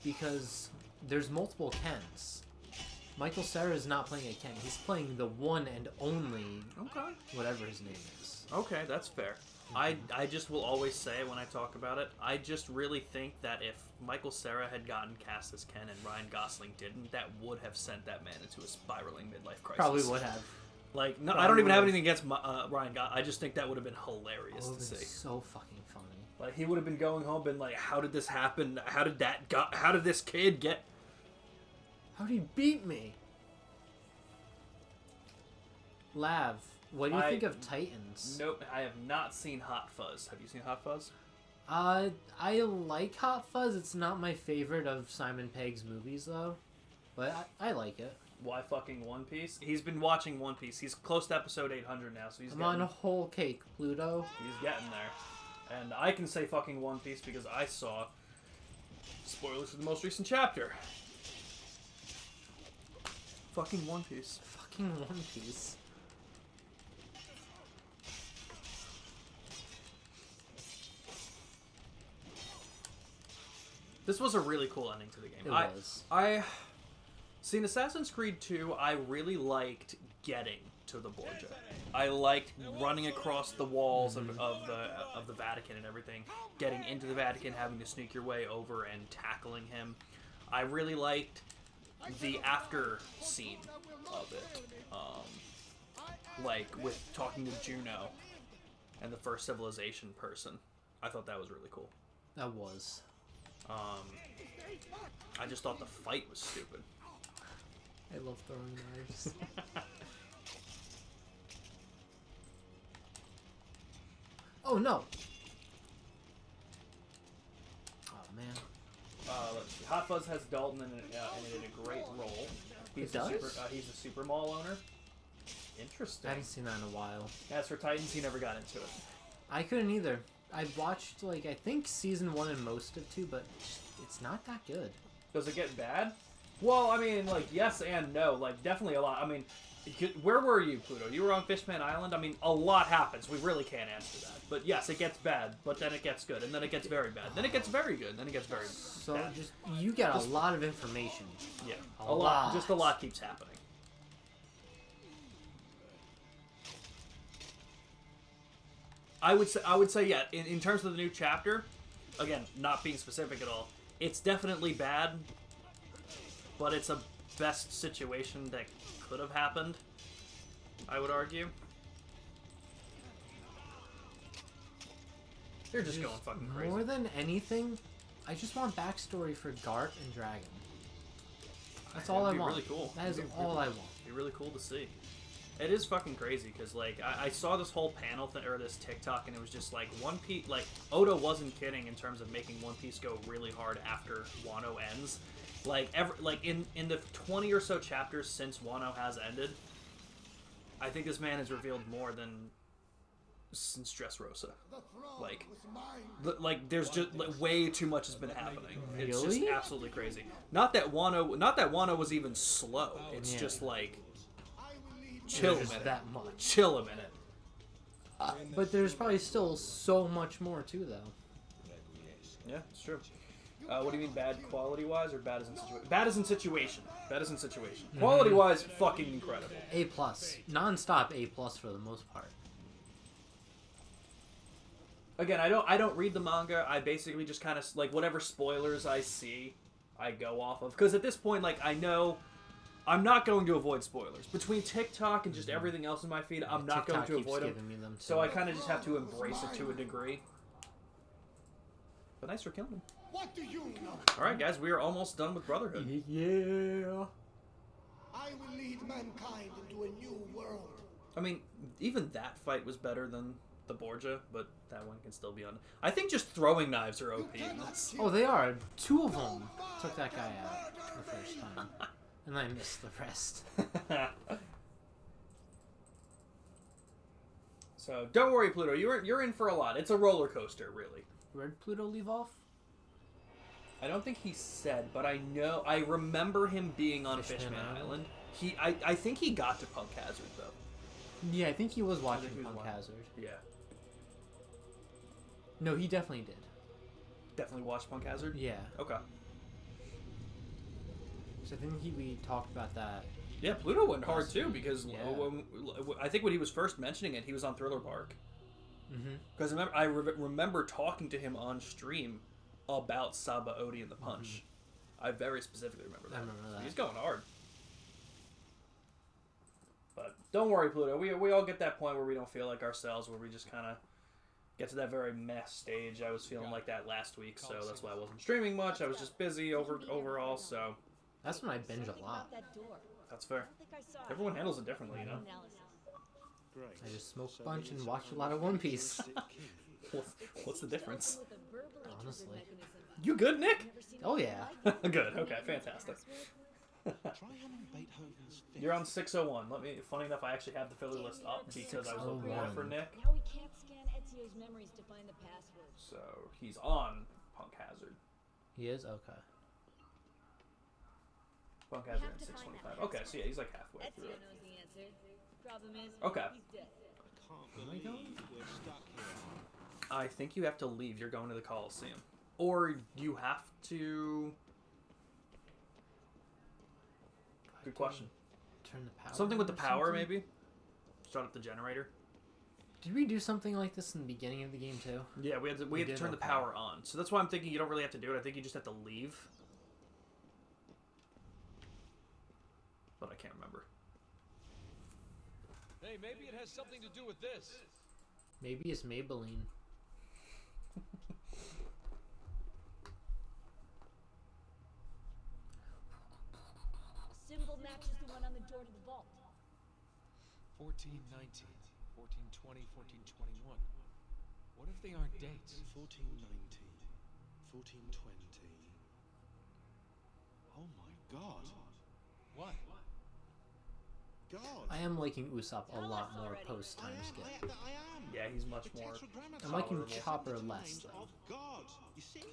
because there's multiple Kens. Michael Cera is not playing a Ken. He's playing the one and only Okay. whatever his name is. Okay, that's fair. I just will always say when I talk about it, I just really think that if Michael Cera had gotten cast as Ken and Ryan Gosling didn't, that would have sent that man into a spiraling midlife crisis. Probably would have. Like, no, I Probably don't even have would've. anything against Ryan Gosling. I just think that would have been hilarious Oh, to see. so fucking funny. Like, he would have been going home, been like, "How did this happen? How did this kid get?" How did he beat me? Lav, what do you think of Titans? Nope, I have not seen Hot Fuzz. Have you seen Hot Fuzz? I like Hot Fuzz. It's not my favorite of Simon Pegg's movies, though. But I like it. Why fucking One Piece? He's been watching One Piece. He's close to episode 800 now, so I'm on a whole cake, Pluto. He's getting there. And I can say fucking One Piece because I saw spoilers for the most recent chapter. Fucking One Piece. Fucking One Piece. This was a really cool ending to the game. It was. See, in Assassin's Creed 2, I really liked getting to the Borgia. I liked running across the walls of the Vatican and everything, getting into the Vatican, having to sneak your way over and tackling him. I really liked the after scene of it, like with talking to Juno and the first civilization person. I thought that was really cool. That was. I just thought the fight was stupid. I love throwing knives. Oh no! Oh man. Let's see. Hot Fuzz has Dalton in a great role. He's It does? He's a super mall owner. I Interesting. haven't seen that in a while. As for Titans, he never got into it. I couldn't either. I watched, like, I think season 1 and most of 2, but it's not that good. Does it get bad? Well, I mean, like, yes and no. Like, definitely a lot. I mean, where were you, Pluto? You were on Fishman Island? I mean, a lot happens. We really can't answer that. But yes, it gets bad, but then it gets good, and then it gets very bad. Then it gets very good, then it gets very So, bad. you get a lot of information. Yeah, A lot. Just a lot keeps happening. I would say, yeah. In terms of the new chapter, again, not being specific at all, it's definitely bad, but it's a best situation that could have happened. I would argue. They're just going fucking crazy. More than anything, I just want backstory for Garp and Dragon. That's all I It'd be want. really cool. That is It'd be all I want. It'd be really cool to see. It is fucking crazy because, like, I saw this whole panel thing or this TikTok, and it was just like One Piece. Like, Oda wasn't kidding in terms of making One Piece go really hard after Wano ends. Like, in the 20 or so chapters since Wano has ended, I think this man has revealed more than since Dressrosa. Like, there's just way too much has been happening. It's just Really? absolutely crazy. Not that Wano was even slow. It's Yeah. just like. Chill a There's minute. that much. Chill a minute. But there's probably still so much more too, though. Yeah, it's true. What do you mean bad quality-wise or bad as in situation? Bad as in situation. Bad as in situation. Quality-wise, fucking incredible. A+. Non-stop A+ for the most part. Again, I don't read the manga. I basically just kind of like whatever spoilers I see, I go off of. Because at this point, like I know, I'm not going to avoid spoilers between TikTok and just everything else in my feed. I'm not TikTok going to keeps avoid them. giving me them So too. I kind of just have to embrace it to a degree. But nice for killing him. What do you know? All right, guys, we are almost done with Brotherhood. Yeah. I will lead mankind into a new world. I mean, even that fight was better than the Borgia, but that one can still be on. I think just throwing knives are OP. That's- Oh, they are. 2 of them took that guy out the first time. And I missed the rest. So don't worry, Pluto. You're in for a lot. It's a roller coaster, really. Where'd Pluto leave off? I don't think he said, but I remember him being on Fishman Fishman Island? Island. I think he got to Punk Hazard though. Yeah, I think he was watching he was Punk watching. Hazard. Yeah, No, he definitely did. definitely watched Punk Hazard. Yeah. Okay. So I think we talked about that. Yeah, Pluto went hard too because Yeah. I think when he was first mentioning it, he was on Thriller Bark. Mm-hmm. Because I remember talking to him on stream about Saba Odi and the Punch. I very specifically remember that. I remember So that. he's going hard. But don't worry, Pluto. We all get that point where we don't feel like ourselves, where we just kind of get to that very mess stage. I was feeling like that last week, so that's why I wasn't streaming much. I was just busy overall, so That's when I binge a lot. that's fair. Everyone handles it differently, you know? Great. I just smoke a bunch and watch a lot of One Piece. What's the difference? Honestly. You good, Nick? Oh yeah. Good. Okay, fantastic. Try humming Beethoven's Fifth. You're on 601. Funny enough, I actually have the filler list up because I was looking at it for Nick. Now we can't scan Ezio's memories to find the password. So he's on Punk Hazard. He is? Okay. Punk Hazard have at to find 625. that Okay, so yeah, he's like halfway Ezio through it. knows the answer. Problem is, Okay. he's dead. Can't believe we're stuck here. I think you have to leave. You're going to the Coliseum. Or you have to... Good question. Turn the power. Something with the on or power, something? maybe? Start up the generator. Did we do something like this in the beginning of the game too? Yeah, we had to did, turn the okay. power on. So that's why I'm thinking you don't really have to do it. I think you just have to leave. But I can't remember. Hey, maybe it has something to do with this. Maybe it's Maybelline. The symbol matches the one on the door to the vault. 1419, 1420, 1421. What if they aren't dates? 1490, 1420. Oh my god. What? God. I am liking Usopp a Tell lot us more already. I post time am. skip. I am. Yeah, he's much The more... Tetragrammaton. I'm liking tolerable. Chopper The less names though. of God. You see? They're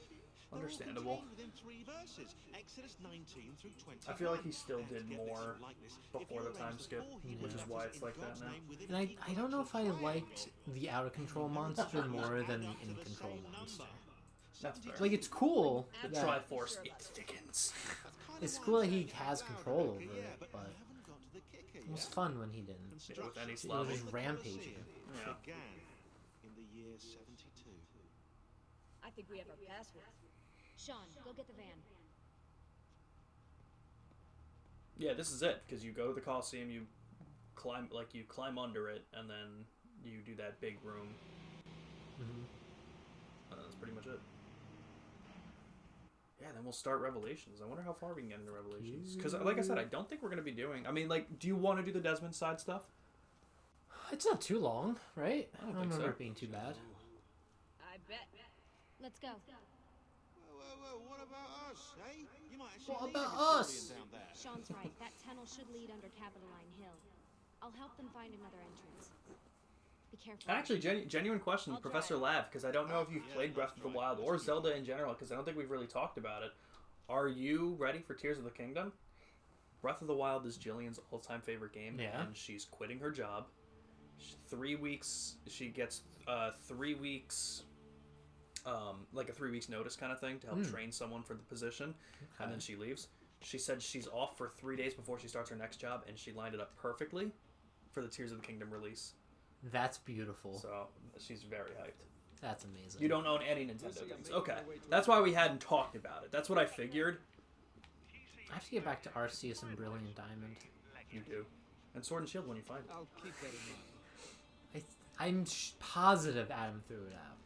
all Understandable. contained within 3 verses. Exodus 19 through 20. I feel like he still Now, to did get this more likeness, if before you the time arrange skip, four which Hebrew is why letters it's in like that God's now. name within And I equal don't know if I triangle liked the out of control monster more than the in control monster. That's fair. Like it's cool. The that- Triforce, it thickens. It's cool that he has control over it, but it was fun when he didn't. Yeah, with any It was Slavic. just rampaging. Yeah. Began in the year 72. I think we have our password. Sean, go get the van. Yeah, this is it, because you go to the Coliseum, you climb under it, and then you do that big room. And that's pretty much it. Yeah, then we'll start Revelations. I wonder how far we can get into Revelations. Because, like I said, I don't think we're going to be doing... I mean, like, do you want to do the Desmond side stuff? It's not too long, right? I don't I think remember so. it being too bad. I bet. Let's go. Whoa, what about us, eh? You might actually What need about a us? historian down there. Sean's right. That tunnel should lead under Capitoline Hill. I'll help them find another entrance. Be careful. Actually, genuine question, I'll Professor try. Lav, because I don't know if you've played Breath of the Wild or Zelda in general, because I don't think we've really talked about it. Are you ready for Tears of the Kingdom? Breath of the Wild is Jillian's all-time favorite game, Yeah. and she's quitting her job. 3 weeks, she gets 3 weeks, like a 3 weeks notice kind of thing to help train someone for the position, and then she leaves. She said she's off for 3 days before she starts her next job, and she lined it up perfectly for the Tears of the Kingdom release. That's beautiful. So she's very hyped. That's amazing. You don't own any Nintendo games. Okay. That's why we hadn't talked about it. That's what I figured. I have to get back to Arceus and Brilliant Diamond. You do. And Sword and Shield when you find it. I'll keep that in mind. I'm positive Adam threw it out.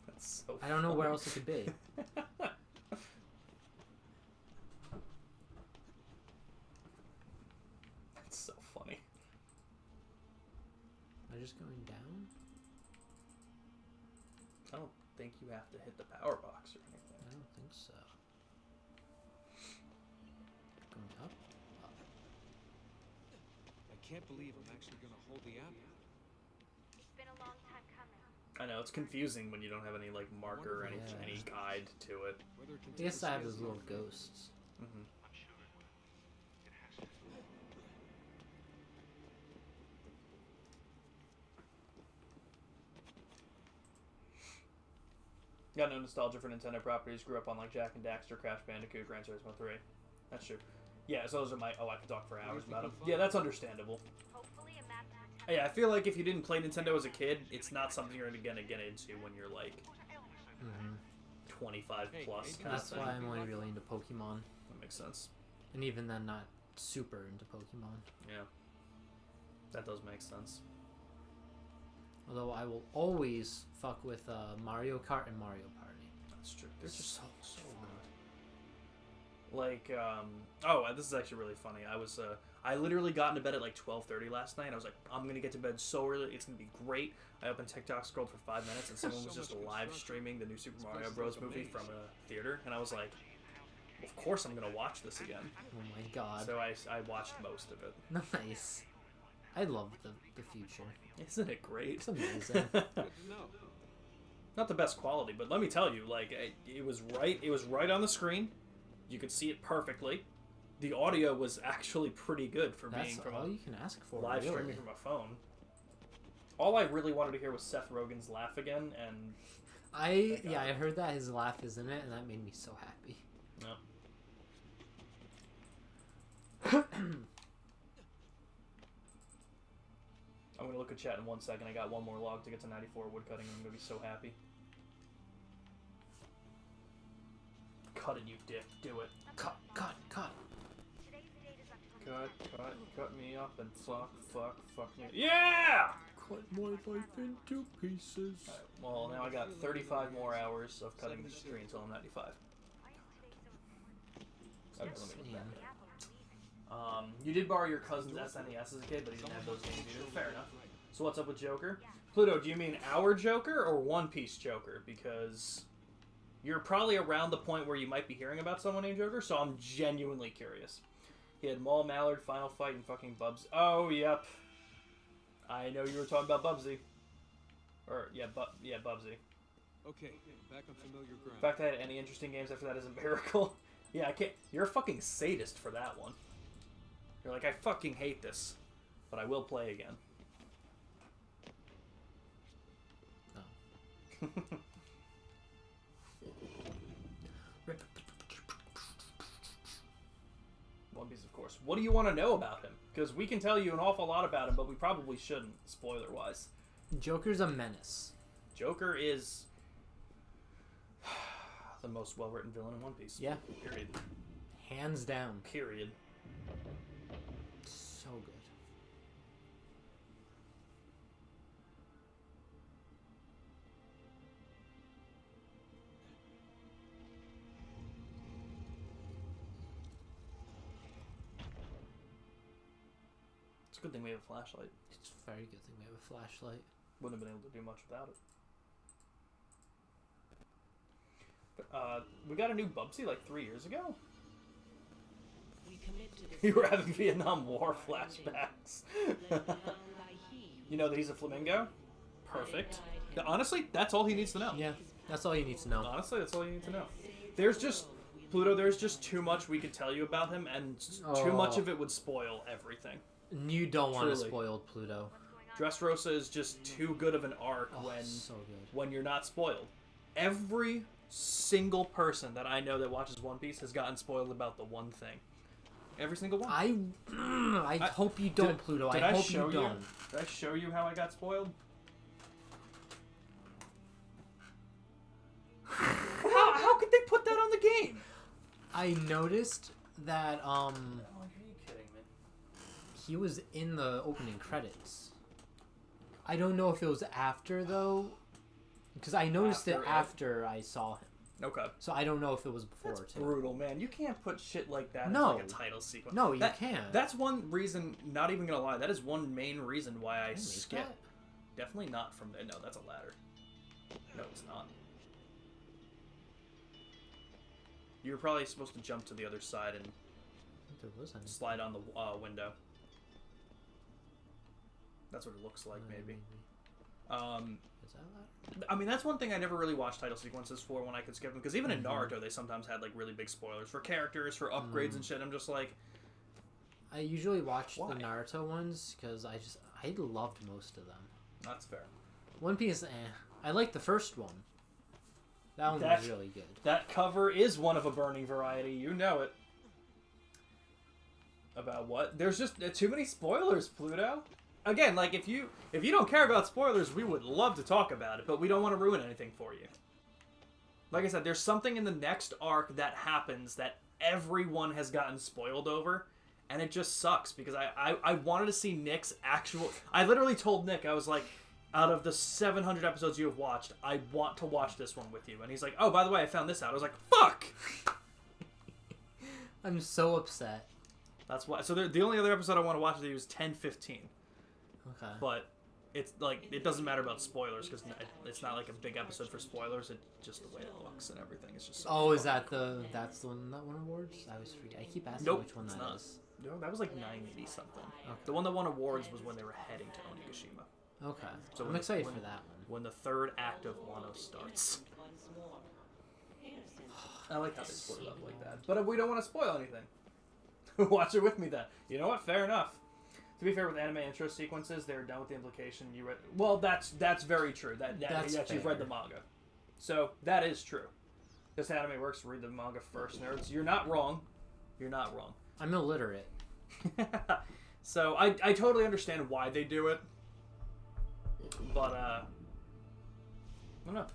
That's so I don't know funny. where else it could be. That's so funny. Am I just going down? I don't think you have to hit the power box or anything. I don't think so. Going up? Up. I can't believe I'm actually gonna hold the apple. It's been a long time coming. I know, it's confusing when you don't have any like marker or any, Yeah. any guide to it. Whether it can I guess take I have us those little long. ghosts. Mm-hmm. Got no nostalgia for Nintendo properties. Grew up on like Jack and Daxter, Crash Bandicoot, Gran Turismo 3. That's true. Yeah, so those are my. Oh, I could talk for hours about them. Yeah, that's understandable. Hopefully a map Yeah, I feel like if you didn't play Nintendo as a kid, it's not something you're gonna get into when you're like 25 plus. Kind That's of thing. why I'm only really into Pokemon. That makes sense. And even then, not super into Pokemon. Yeah, that does make sense. Although I will always fuck with Mario Kart and Mario Party. That's true. They're just so good. Like, oh, this is actually really funny. I literally got into bed at like 12:30 last night. I was like, I'm gonna get to bed so early. It's gonna be great. I opened TikTok, scrolled for 5 minutes, and someone was So just much live construction. streaming the new Super Mario place Bros. like a movie maze. from a theater, and I was like, of course I'm gonna watch this again. Oh my god. So I watched most of it. Nice. I love the future. Isn't it great? It's amazing. Good to know. Not the best quality, but let me tell you, like it was right. It was right on the screen. You could see it perfectly. The audio was actually pretty good for That's being from all a you can ask for, live really. streaming from a phone. All I really wanted to hear was Seth Rogen's laugh again, and I got I it. heard that his laugh is in it, and that made me so happy. no. I'm gonna look at chat in 1 second. I got one more log to get to 94 woodcutting, and I'm gonna be so happy. Cut it, you dick. Do it. Cut, cut, cut. Today's date is October. Cut me up and fuck me. Yeah! Cut my life into pieces. Alright, well, now I got 35 more hours of cutting the screen until I'm 95. Okay, let me look back. You did borrow your cousin's SNES as a kid, but he didn't have those games either. Fair enough. So what's up with Joker? Pluto, do you mean our Joker or One Piece Joker? Because you're probably around the point where you might be hearing about someone named Joker, so I'm genuinely curious. He had Maul, Mallard, Final Fight, and fucking Bubsy. Oh, yep. I know you were talking about Bubsy. Or, yeah, Bubsy. Okay, back on familiar The ground. fact I had any interesting games after that is a miracle. Yeah, I can't. You're a fucking sadist for that one. You're like, I fucking hate this, but I will play again. Oh. One Piece, of course. What do you want to know about him? Because we can tell you an awful lot about him, but we probably shouldn't, spoiler-wise. Joker's a menace. Joker is the most well-written villain in One Piece. Yeah. Period. Hands down. Period. So good. It's a good thing we have a flashlight. It's a very good thing we have a flashlight. Wouldn't have been able to do much without it. But, we got a new Bubsy like 3 years ago. We commit to this You were having Vietnam War flashbacks. You know that he's a flamingo? Perfect. Yeah, honestly, that's all he needs to know. Yeah, that's all you need to know. Honestly, that's all you need to know. There's just, Pluto, there's just too much we could tell you about him, and too much of it would spoil everything. You don't want to Truly. spoil Pluto. Dressrosa is just too good of an arc Oh, so good. when you're not spoiled. Every single person that I know that watches One Piece has gotten spoiled about the one thing. Every single one. I hope you don't, Pluto. Did I hope show you don't. Did I show you how I got spoiled? I noticed that Oh, are you kidding me? he was in the opening credits. I don't know if it was after though, because I noticed it after I saw him. Okay. So I don't know if it was before That's too. brutal, man. You can't put shit like that No. as like a title sequence. No, you can't. That's one reason, not even gonna lie, that is one main reason why I skip. that? Definitely not from there. No, that's a ladder. No, it's not. You were probably supposed to jump to the other side and There was any. slide on the window. That's what it looks like, maybe. Is that ladder? I mean, that's one thing I never really watched title sequences for when I could skip them. Because even in Naruto, they sometimes had like really big spoilers for characters, for upgrades and shit. I'm just like, I usually watch Why? the Naruto ones because I loved most of them. that's fair. One Piece, I like the first one. That one That- was really good. That cover is one of a burning variety. You know it. About what? There's just too many spoilers, Pluto. Again, like if you don't care about spoilers, we would love to talk about it, but we don't want to ruin anything for you. Like I said, there's something in the next arc that happens that everyone has gotten spoiled over, and it just sucks because I wanted to see Nick's actual. I literally told Nick, I was like, out of the 700 episodes you have watched, I want to watch this one with you. And he's like, oh, by the way, I found this out. I was like, fuck! I'm so upset. That's why. So the only other episode I want to watch with you is 10:15. Okay. But it's like, it doesn't matter about spoilers because it's not like a big episode for spoilers. It's just the way it looks and everything. It's just so Oh, is fucking that that's the one that won awards? I was forget. I keep asking Nope, which one it's that not. is. No, that was like 980 something. The one that won awards was when they were heading to Onigashima. Okay. So I'm when- excited when- for that one. When the third act of Wano starts. I like how they split it up like that. But we don't want to spoil anything. Watch it with me then. You know what? Fair enough. To be fair, with anime intro sequences, they're done with the implication you read. Well, that's very true. That That's you've read the fair. manga, so that is true. This anime works. Read the manga first, nerds. You're not wrong. You're not wrong. I'm illiterate. So I totally understand why they do it, but I don't know.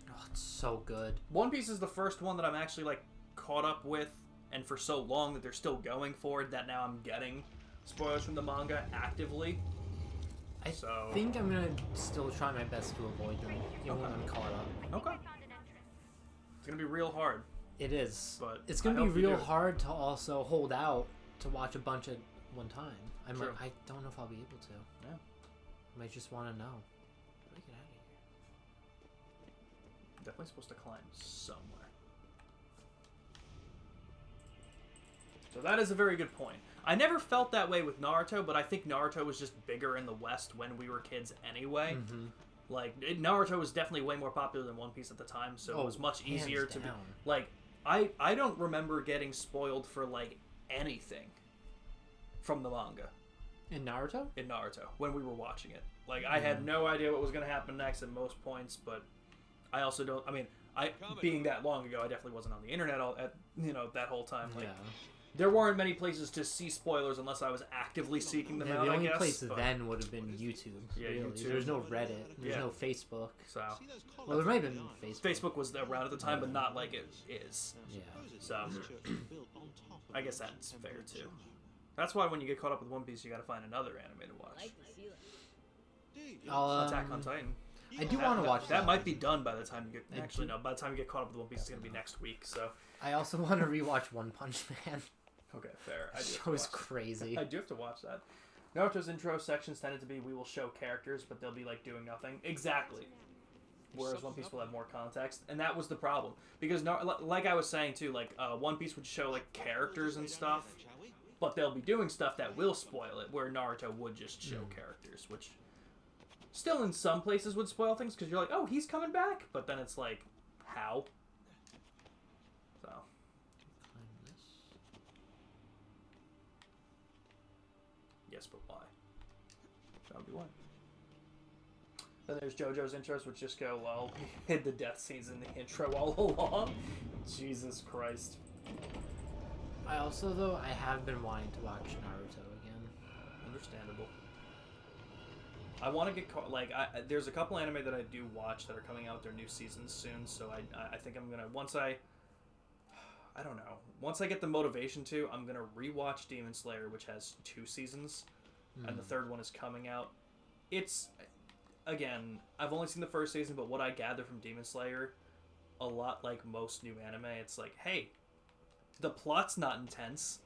Oh, it's so good. One Piece is the first one that I'm actually like caught up with, and for so long that they're still going for it that now I'm getting spoilers from the manga actively. I So- think I'm gonna still try my best to avoid them, even when I'm caught up. Okay. It's gonna be real hard. It is. But it's I gonna be hope you real do. hard to also hold out to watch a bunch at one time. I'm True. like, I don't know if I'll be able to. Yeah. I might just want to know. How do I get out of here? Definitely supposed to climb somewhere. So that is a very good point. I never felt that way with Naruto, but I think Naruto was just bigger in the West when we were kids anyway. Mm-hmm. Like, Naruto was definitely way more popular than One Piece at the time, so it was much hands easier to be... down. Like, I don't remember getting spoiled for, like, anything from the manga In Naruto? in Naruto when we were watching it. Like, I had no idea what was going to happen next at most points, but I also don't... I mean, being that long ago, I definitely wasn't on the internet that whole time. Like, Yeah. there weren't many places to see spoilers unless I was actively seeking them Yeah, out, the only I guess. place but- then would have been YouTube. Yeah, really. YouTube. There's no Reddit. There's Yeah. no Facebook. So, Well, there might have been Facebook. Facebook was around at the time, but not like it is. Yeah. So, I guess that's fair, too. That's why when you get caught up with One Piece, you gotta find another anime to watch. I'll, Attack on Titan. I do want to watch That might be done by the time you get... I Actually, do- no. By the time you get caught up with One Piece, it's gonna be next week, so... I also want to rewatch One Punch Man. Okay, fair. I do have to Show's watch that. crazy. I do have to watch that. Naruto's intro sections tended to be we will show characters, but they'll be like doing nothing. Exactly. Whereas One Piece will have more context, and that was the problem because like I was saying too, like One Piece would show like characters and stuff, but they'll be doing stuff that will spoil it. Where Naruto would just show characters, which still in some places would spoil things because you're like, oh, he's coming back, but then it's like, how? So. Yes, but why? That would be why. Then there's JoJo's intros, which just go, well, we hid the death scenes in the intro all along. Jesus Christ. I also, though, I have been wanting to watch Naruto again. Understandable. I want to get caught, like, there's a couple anime that I do watch that are coming out with their new seasons soon, so I think I'm gonna, once I I don't know. Once I get the motivation to, I'm gonna rewatch Demon Slayer, which has 2 seasons, and the 3rd one is coming out. It's, again, I've only seen the 1st season, but what I gather from Demon Slayer, a lot like most new anime, it's like, hey, the plot's not intense,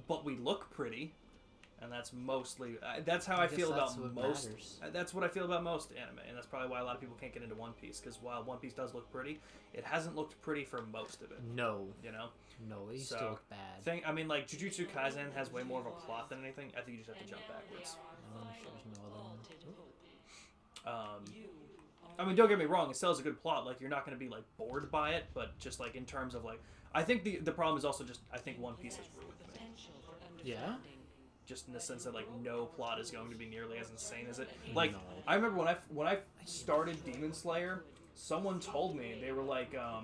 but we look pretty. And that's mostly that's how I feel about most. That's what I feel about most anime, and that's probably why a lot of people can't get into One Piece. Because while One Piece does look pretty, it hasn't looked pretty for most of it. No, you know, no, it used to look bad. I mean, like Jujutsu Kaisen has way more of a plot than anything. I think you just have to jump backwards. I mean, don't get me wrong; it still has a good plot. Like you're not going to be like bored by it, but just like in terms of like, I think the problem is also just I think One Piece has ruined me. Yeah. Just in the sense that like no plot is going to be nearly as insane as it. Like I remember when I started Demon Slayer, someone told me they were like, "Oh,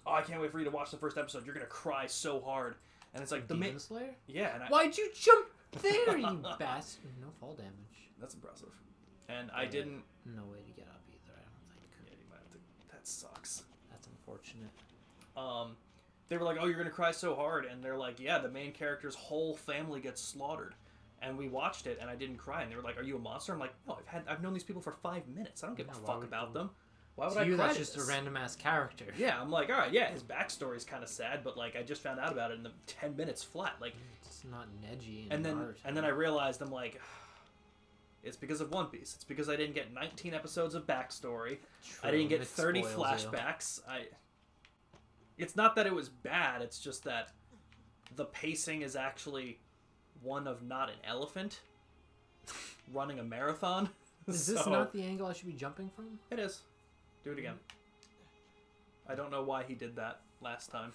I can't wait for you to watch the first episode. You're gonna cry so hard." And it's like Demon Slayer. Yeah. And why'd you jump there, you bastard? No fall damage. That's impressive. And I didn't. No way to get up either. I don't think. Yeah, you might have to. That sucks. That's unfortunate. They were like, "Oh, you're gonna cry so hard," and they're like, "Yeah, the main character's whole family gets slaughtered." And we watched it, and I didn't cry. And they were like, "Are you a monster?" I'm like, "No, I've known these people for 5 minutes. I don't give a fuck about them. Why would I cry?" That's just a random ass character. Yeah, I'm like, all right, yeah, his backstory is kind of sad, but like I just found out about it in the 10 minutes flat. Like it's not edgy. And then I realized I'm like, it's because of One Piece. It's because I didn't get 19 episodes of backstory. True, I didn't get 30 flashbacks. It's not that it was bad, it's just that the pacing is actually one of not an elephant running a marathon. Is this not the angle I should be jumping from? It is. Do it again. I don't know why he did that last time.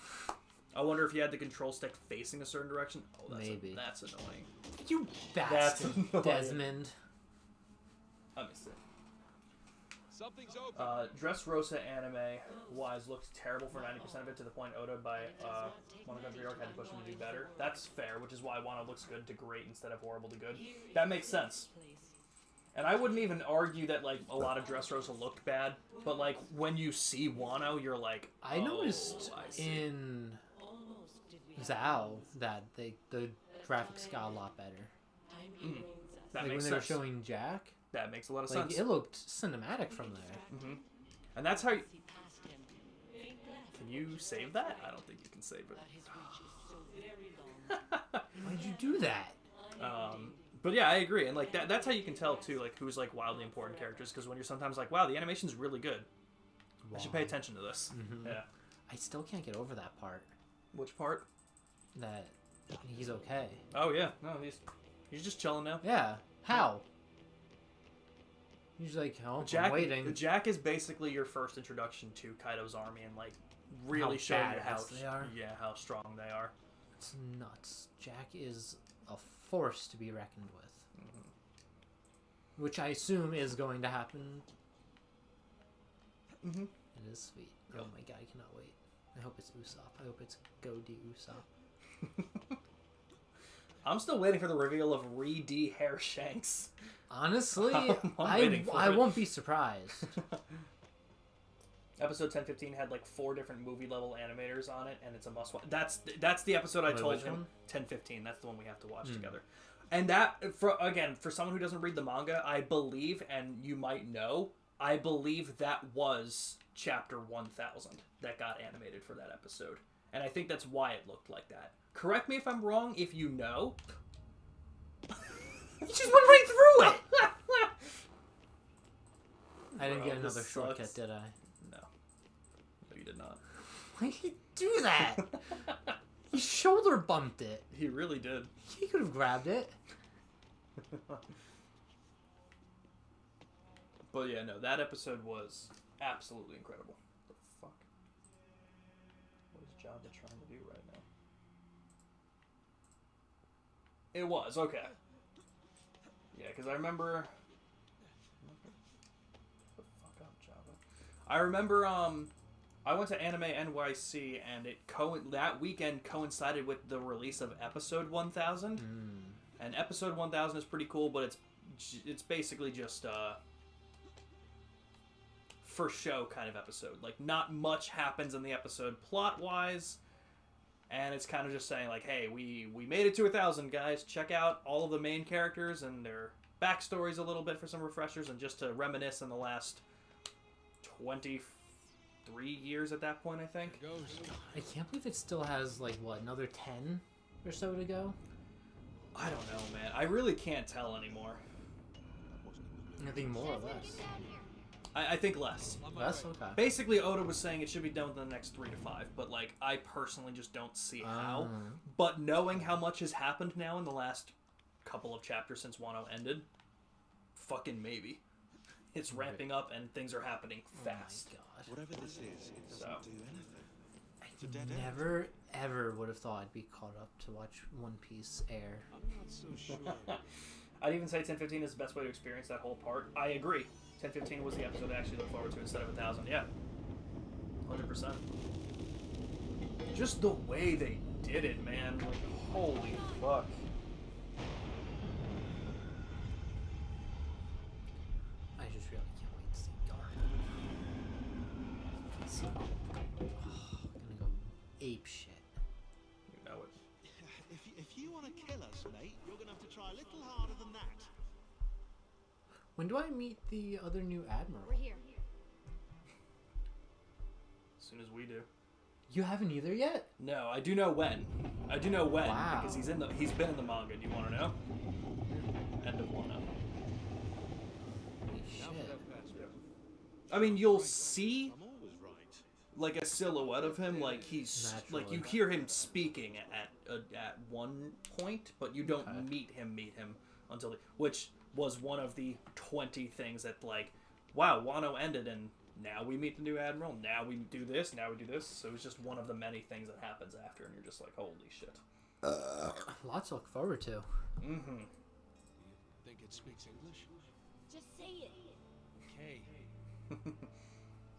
I wonder if he had the control stick facing a certain direction. Oh, maybe. That's annoying. You bastard, Desmond. Let me see. Something's open. Dressrosa anime-wise looks terrible for 90% of it, to the point Oda by Wano Country Arc had to push him to do better. That's fair, which is why Wano looks good to great instead of horrible to good. That makes sense. And I wouldn't even argue that like a lot of Dressrosa looked bad, but like when you see Wano, you're like, oh, I noticed in Zao that the graphics got a lot better. That like makes when they sense. were showing Jack. That makes a lot of like, sense. It looked cinematic from there. And that's how. Can you save that? I don't think you can save it. Why'd you do that? But yeah, I agree, and like that's how you can tell too, like who's like wildly important characters, because when you're sometimes like, wow, the animation's really good. Wow. I should pay attention to this. Yeah. I still can't get over that part. Which part? That he's okay. Oh yeah, no, he's just chilling now. Yeah. How? He's like, oh, I'm waiting. Jack is basically your first introduction to Kaido's army, and like really showing you how strong they are. It's nuts. Jack is a force to be reckoned with. Which I assume is going to happen. It is sweet. Oh my god, I cannot wait. I hope it's Usopp. I hope it's Go-D Usopp. I'm still waiting for the reveal of Re-D Hair Shanks. Honestly, I won't be surprised. Episode 1015 had like 4 different movie level animators on it, and it's a must watch. That's the episode I told him. 1015. That's the one we have to watch together. And that, for someone who doesn't read the manga, I believe, and you might know, I believe that was chapter 1000 that got animated for that episode. And I think that's why it looked like that. Correct me if I'm wrong, if you know. You just went right through it! I didn't get another shortcut, did I? No. No, you did not. Why did he do that? He shoulder bumped it. He really did. He could have grabbed it. But yeah, no, that episode was absolutely incredible. What the fuck? What is Jabba trying to do right now? It was, okay. Yeah, because I remember... What the fuck up, Jabba? I remember, I went to Anime NYC, and that weekend coincided with the release of Episode 1000. And Episode 1000 is pretty cool, but it's basically just, for show kind of episode. Like, not much happens in the episode plot-wise, and it's kind of just saying, like, hey, we made it to 1,000, guys. Check out all of the main characters and their backstories a little bit for some refreshers, and just to reminisce in the last 23 years at that point, I think. There goes. I can't believe it still has, like, what, another 10 or so to go? I don't know, man. I really can't tell anymore. I think more or less. I think less. On my Less? way. Okay. Basically, Oda was saying it should be done within the next 3 to 5, but, like, I personally just don't see how. But knowing how much has happened now in the last couple of chapters since Wano ended, fucking maybe. It's ramping up and things are happening fast. Oh my god. Whatever this is, it doesn't So. do anything. It's a dead end. Never, ever would have thought I'd be caught up to watch One Piece air. I'm not so sure. I'd even say 1015 is the best way to experience that whole part. I agree. 1015 was the episode I actually look forward to instead of 1,000. Yeah. 100%. Just the way they did it, man. Like, holy fuck. I just really can't wait to see Garp. So, gonna go ape shit. You know it. If you want to kill us, mate, you're going to have to try a little harder than that. When do I meet the other new admiral? We're here. As soon as we do. You haven't either yet? No, I do know when. I do know when Wow. because he's been in the manga. Do you want to know? End of Wano. Holy Now shit. for that passport. I mean, you'll see I'm always right. like a silhouette of him, like he's like you hear him speaking at one point, but you don't Okay. meet him until which was one of the 20 things that like, wow, Wano ended and now we meet the new admiral. Now we do this. Now we do this. So it's just one of the many things that happens after, and you're just like, holy shit. Lots to look forward to. Mm-hmm. Think it speaks English? Just say it. Okay.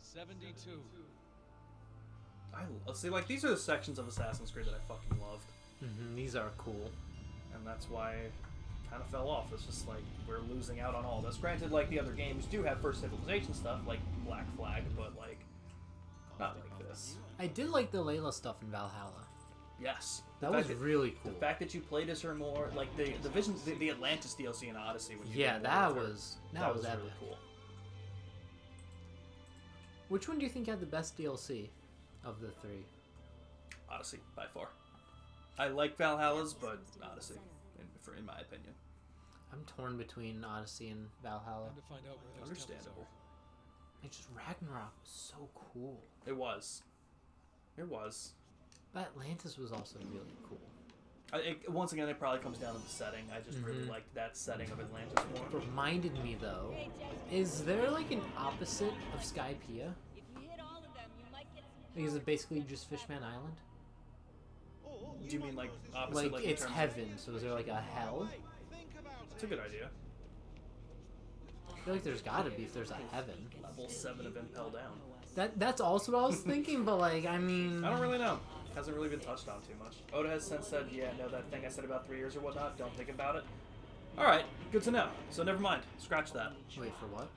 72. Let's see, like these are the sections of Assassin's Creed that I fucking loved, These are cool. and that's why I kind of fell off. It's just like we're losing out on all this. Granted, like the other games do have first civilization stuff, like Black Flag, but like not like this. I did like the Layla stuff in Valhalla. Yes, That was really cool. The fact that you played as her more, like the Vision, the Atlantis DLC in Odyssey. When you Yeah, did that more with her, was that was epic. really cool. Which one do you think had the best DLC of the three? Odyssey by far. I like Valhalla's, but Odyssey, in my opinion. I'm torn between Odyssey and Valhalla. Time to find out where those Understandable. It's just Ragnarok was so cool. It was. It was. But Atlantis was also really cool. Once again, it probably comes down to the setting. I just really liked that setting of Atlantis more. Reminded me though, is there like an opposite of Skypiea? If you hit all of them, you might get some. Like, is it basically just Fishman Island? Do you mean like opposite? Like in it's terms of- heaven, so is there like a hell? That's a good idea. I feel like there's gotta be if there's a heaven. Level 7 of Impel Down. That's also what I was thinking, but like I mean, I don't really know. Hasn't really been touched on too much. Oda has since said, yeah, no, that thing I said about 3 years or whatnot, don't think about it. Alright, good to know. So never mind. Scratch that. wait for what?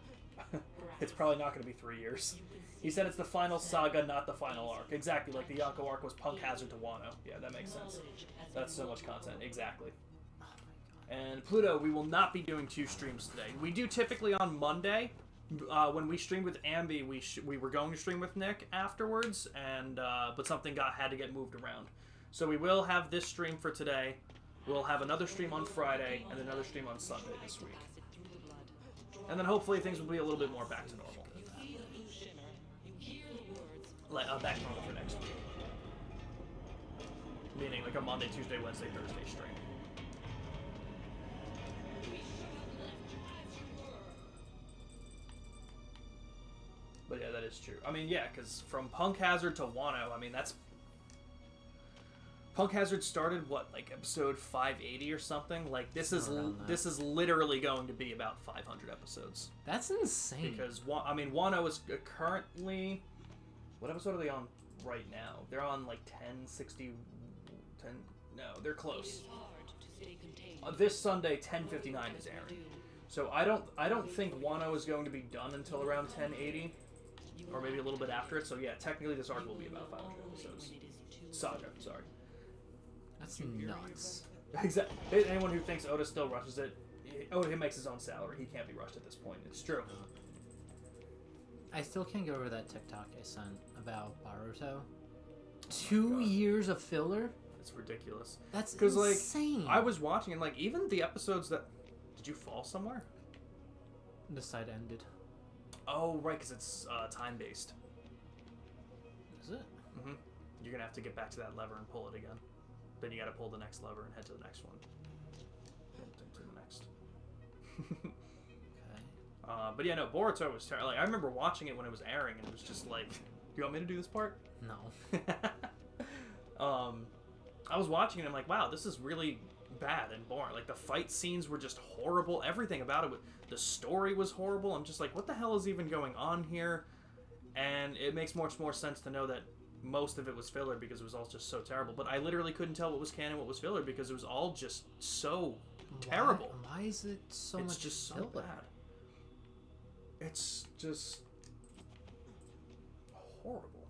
It's probably not going to be 3 years. He said it's the final saga, not the final arc. Exactly, like the Yonko arc was Punk Hazard to Wano. Yeah, that makes sense. That's so much content. Exactly. And Pluto, we will not be doing 2 streams today. We do typically on Monday. When we streamed with Ambi, we were going to stream with Nick afterwards, and but something had to get moved around. So we will have this stream for today. We'll have another stream on Friday and another stream on Sunday this week. And then hopefully things will be a little bit more back to normal. Like back to normal for next week. Meaning like a Monday, Tuesday, Wednesday, Thursday stream. But yeah, that is true. I mean, yeah, because from Punk Hazard to Wano, I mean, that's... Punk Hazard started, what, like episode 580 or something? Like, this is literally going to be about 500 episodes. That's insane. Because, I mean, Wano is currently... What episode are they on right now? They're on, like, 1060... No, they're close. This Sunday, 1059 is airing. So I don't think Wano is going to be done until around 1080. or maybe a little bit after it. So yeah, technically this arc will be about 500 episodes. Saga, sorry. That's nuts. Exactly. Anyone who thinks Oda still rushes it, Oda makes his own salary. He can't be rushed at this point. It's true. I still can't get over that TikTok I sent about Baruto. 2 years of filler? It's ridiculous. That's Like, insane. I was watching and like even the episodes that... Did you fall somewhere? The side ended. Oh, right, because it's time-based. Is it? Mm-hmm. You're going to have to get back to that lever and pull it again. Then you got to pull the next lever and head to the next one. To the next. Okay. But yeah, no, Boruto was terrible. Like, I remember watching it when it was airing, and it was just like, you want me to do this part? No. I was watching it, and I'm like, wow, this is really bad and boring. Like, the fight scenes were just horrible. Everything about it, the story was horrible. I'm just like, what the hell is even going on here? And it makes much more sense to know that most of it was filler because it was all just so terrible. But I literally couldn't tell what was canon, what was filler, because it was all just so terrible. Why is it so It's much just so filler? bad. It's just horrible.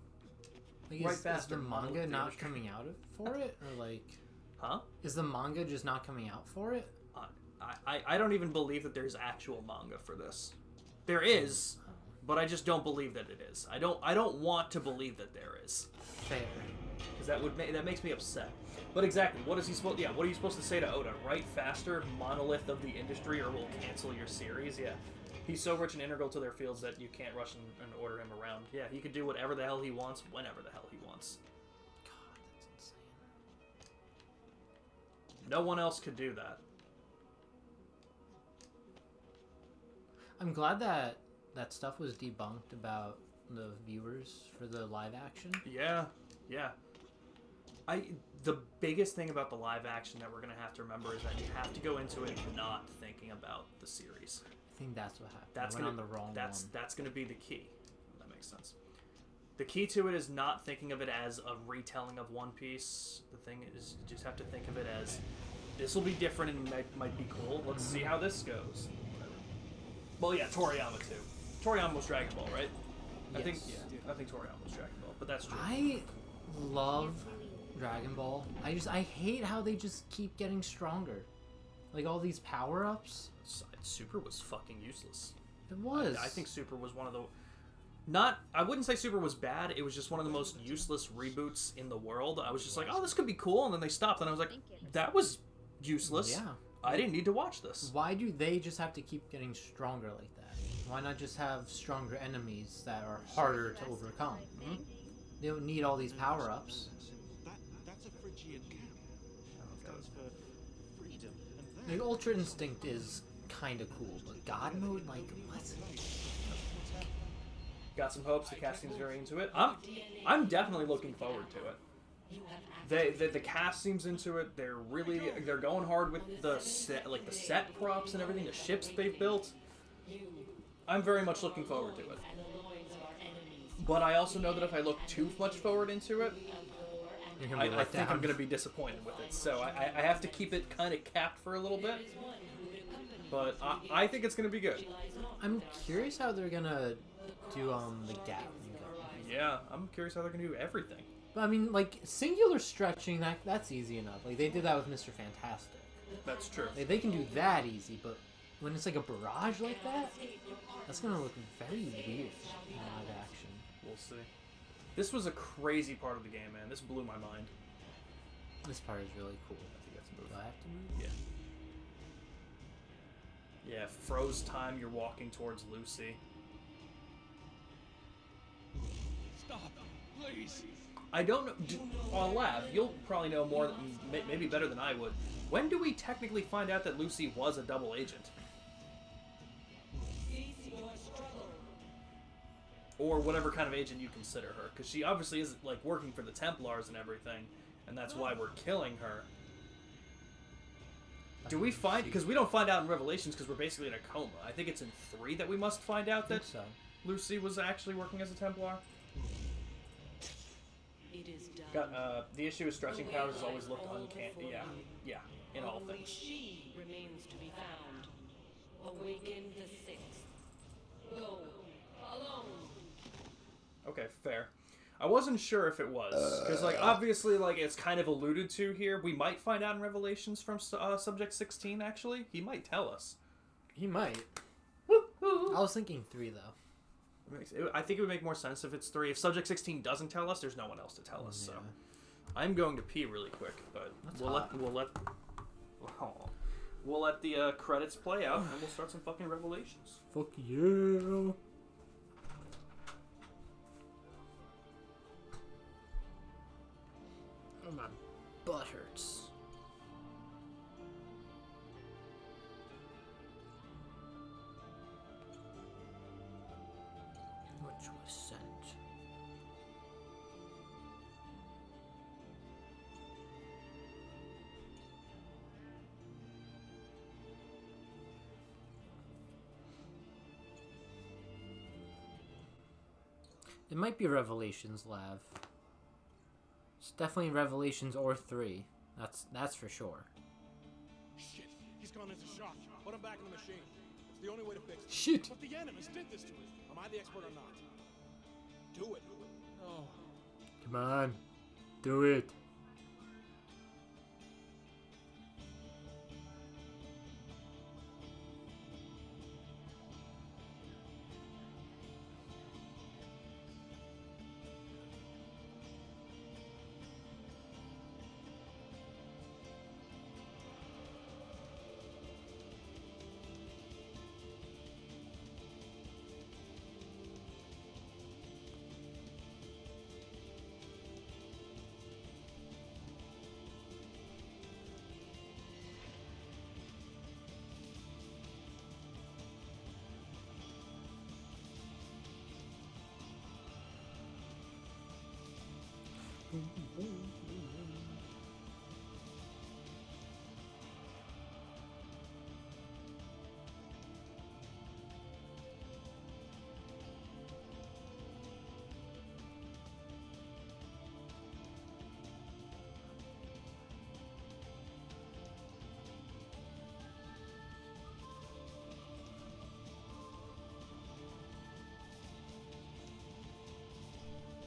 Like, Right is faster, the model manga the not industry. coming out for it? Or like... Huh? Is the manga just not coming out for it? I don't even believe that there's actual manga for this. There is, but I just don't believe that it is. I don't want to believe that there is. Fair. Because that makes me upset. But exactly, what is he supposed? Yeah, what are you supposed to say to Oda? Write faster, monolith of the industry, or we'll cancel your series. Yeah, he's so rich and integral to their fields that you can't rush and order him around. Yeah, he can do whatever the hell he wants, whenever the hell he wants. God, that's insane. No one else could do that. I'm glad that that stuff was debunked about the viewers for the live action. Yeah, yeah. The biggest thing about the live action that we're gonna have to remember is that you have to go into it not thinking about the series. I think that's what happened. That's I went on the wrong one. That's gonna be the key. That makes sense. The key to it is not thinking of it as a retelling of One Piece. The thing is, you just have to think of it as this will be different and might be cool. Let's see how this goes. Well, yeah, Toriyama too. Toriyama was Dragon Ball, right? I think Toriyama was Dragon Ball, but that's true. I love Dragon Ball. I hate how they just keep getting stronger. Like all these power-ups. Super was fucking useless. It was. I think Super was one of the... I wouldn't say Super was bad. It was just one of the most useless reboots in the world. I was just like, oh, this could be cool. And then they stopped. And I was like, that was useless. Yeah. I didn't need to watch this. Why do they just have to keep getting stronger like that? Why not just have stronger enemies that are harder to overcome? Hmm? They don't need all these power-ups. That's a Phrygian camp. Stands for freedom. And Like, Ultra Instinct is kind of cool, but God Mode, like, what? Got some hopes. The casting's very into it. I'm definitely looking forward to it. The cast seems into it. They're going hard with the set props and everything. The ships they've built. I'm very much looking forward to it. But I also know that if I look too much forward into it, I think I'm going to be disappointed with it. So I have to keep it kind of capped for a little bit. But I think it's going to be good. I'm curious how they're gonna do the gap. Yeah, I'm curious how they're going to do everything. But I mean, like, singular stretching, that's easy enough. Like, they did that with Mr. Fantastic. That's true. Like, they can do that easy, but when it's like a barrage like that, that's gonna look very weird in live action. We'll see. This was a crazy part of the game, man. This blew my mind. This part is really cool. I think that's a move. Do I have to move? Yeah. Yeah, froze time, you're walking towards Lucy. Stop, please. I don't know. On Lab, you'll probably know more, maybe better than I would. When do we technically find out that Lucy was a double agent? Or whatever kind of agent you consider her. Because she obviously is, like, working for the Templars and everything. And that's why we're killing her. Do we find... Because we don't find out in Revelations because we're basically in a coma. I think it's in 3 that we must find out that So. Lucy was actually working as a Templar. It is done. The issue with stretching powers has always looked uncanny. Yeah, in all Only things. she remains to be found. Awaken the sixth. Go alone. Okay, fair. I wasn't sure if it was because, like, obviously, like it's kind of alluded to here. We might find out in Revelations from Subject 16. Actually, he might tell us. He might. I was thinking 3 though. I think it would make more sense if it's 3. If Subject 16 doesn't tell us, there's no one else to tell us. So, I'm going to pee really quick, but we'll let the credits play out, and we'll start some fucking Revelations. Fuck yeah. Oh, my butt hurts. Which was sent. It might be Revelations, Lav. It's definitely Revelations or 3. That's for sure. Shit, he's gone into shock. Put him back in the machine. It's the only way to fix it. Shit. But the Animus did this to him. Am I the expert or not? Do it. No. Come on. Do it.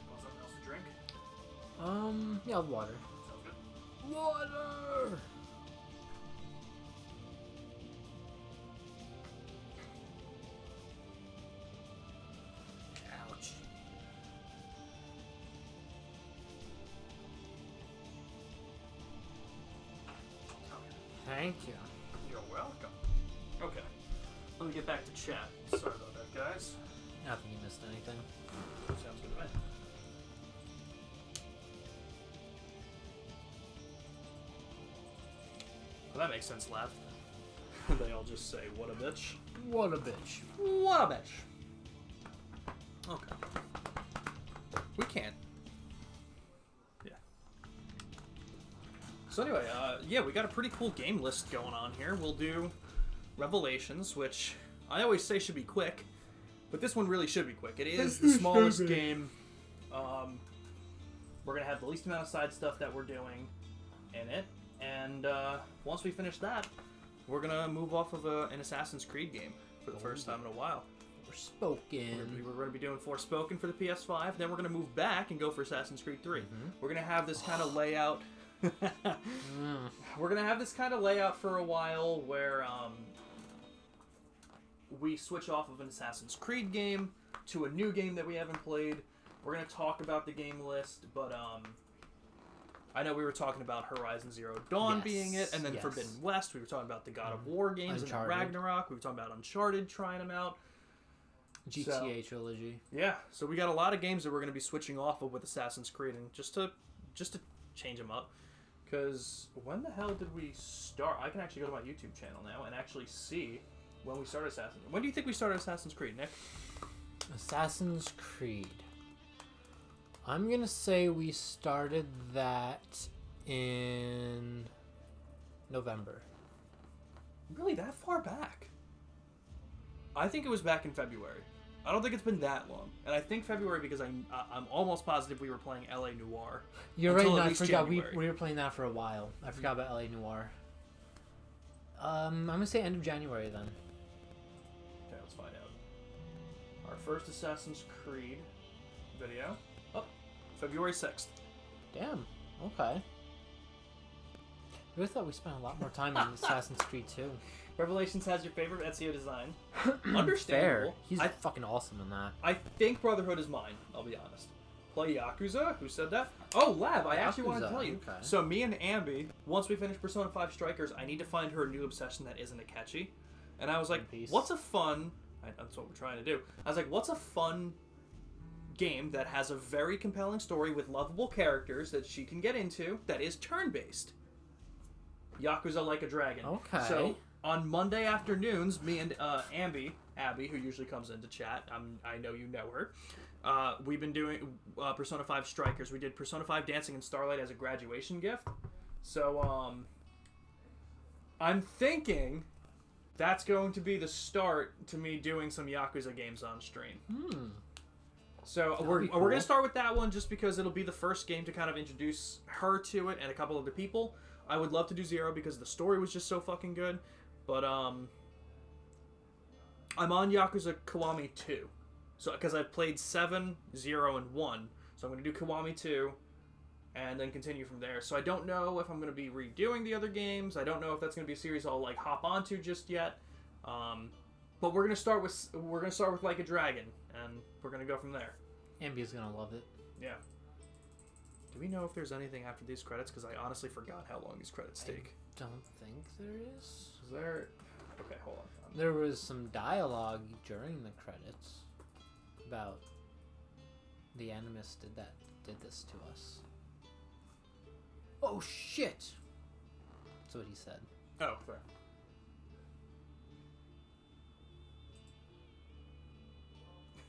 Want something else to drink? Yeah, water. Sounds good. Water! Ouch. Thank you. You're welcome. Okay. Let me get back to chat. Sorry about that, guys. I don't think you missed anything. Sounds good to me. Well, that makes sense, Lav. They all just say, what a bitch. What a bitch. What a bitch. Okay. We can't. Yeah. So anyway, yeah, we got a pretty cool game list going on here. We'll do Revelations, which I always say should be quick, but this one really should be quick. It is the smallest game. We're going to have the least amount of side stuff that we're doing in it. And once we finish that, we're going to move off of an Assassin's Creed game for the first time in a while. Forspoken. We're going to be doing Forspoken for the PS5. Then we're going to move back and go for Assassin's Creed 3. We're going to have this kind of layout. We're going to have this kind of layout for a while where we switch off of an Assassin's Creed game to a new game that we haven't played. We're going to talk about the game list, but I know we were talking about Horizon Zero Dawn being it, and then Forbidden West. We were talking about the God of War games, and then Ragnarok. We were talking about Uncharted, trying them out. GTA trilogy. Yeah, so we got a lot of games that we're going to be switching off of with Assassin's Creed, and just to change them up. Because when the hell did we start? I can actually go to my YouTube channel now and actually see when we started Assassin's. When do you think we started Assassin's Creed, Nick? Assassin's Creed. I'm gonna say we started that in November. Really, that far back? I think it was back in February. I don't think it's been that long, and I think February because I'm almost positive we were playing LA Noire. You're right. Until No, at I least forgot January. we were playing that for a while. I forgot about LA Noire. I'm gonna say end of January then. Okay, let's find out. Our first Assassin's Creed video. Oh, February 6th. Damn. Okay. I really thought we spent a lot more time in Assassin's Creed 2. Revelations has your favorite Ezio design. Fair. Understandable. He's fucking awesome in that. I think Brotherhood is mine, I'll be honest. Play Yakuza? Who said that? Oh, Lab, I actually want to Yakuza, tell you. okay. So me and Ambi, once we finish Persona 5 Strikers, I need to find her a new obsession that isn't Akechi. And I was like, Peace. what's a fun... That's what we're trying to do. I was like, what's a fun game that has a very compelling story with lovable characters that she can get into that is turn-based? Yakuza Like a Dragon. Okay. So on Monday afternoons, me and Abby, who usually comes in to chat, I know you know her, we've been doing Persona 5 Strikers. We did Persona 5 Dancing in Starlight as a graduation gift. So I'm thinking that's going to be the start to me doing some Yakuza games on stream. So we're going to start with that one just because it'll be the first game to kind of introduce her to it and a couple other people. I would love to do 0 because the story was just so fucking good. But I'm on Yakuza Kiwami 2. So because I've played 7, 0, and 1. So I'm going to do Kiwami 2 and then continue from there. So I don't know if I'm going to be redoing the other games. I don't know if that's going to be a series I'll like hop onto just yet. But we're going to start with Like a Dragon and we're going to go from there. Ambi's gonna love it. Yeah. Do we know if there's anything after these credits? Because I honestly forgot how long these credits take. Don't think there is. Is there... Okay, hold on. There was some dialogue during the credits about the animus did this to us. Oh shit! That's what he said. Oh, fair.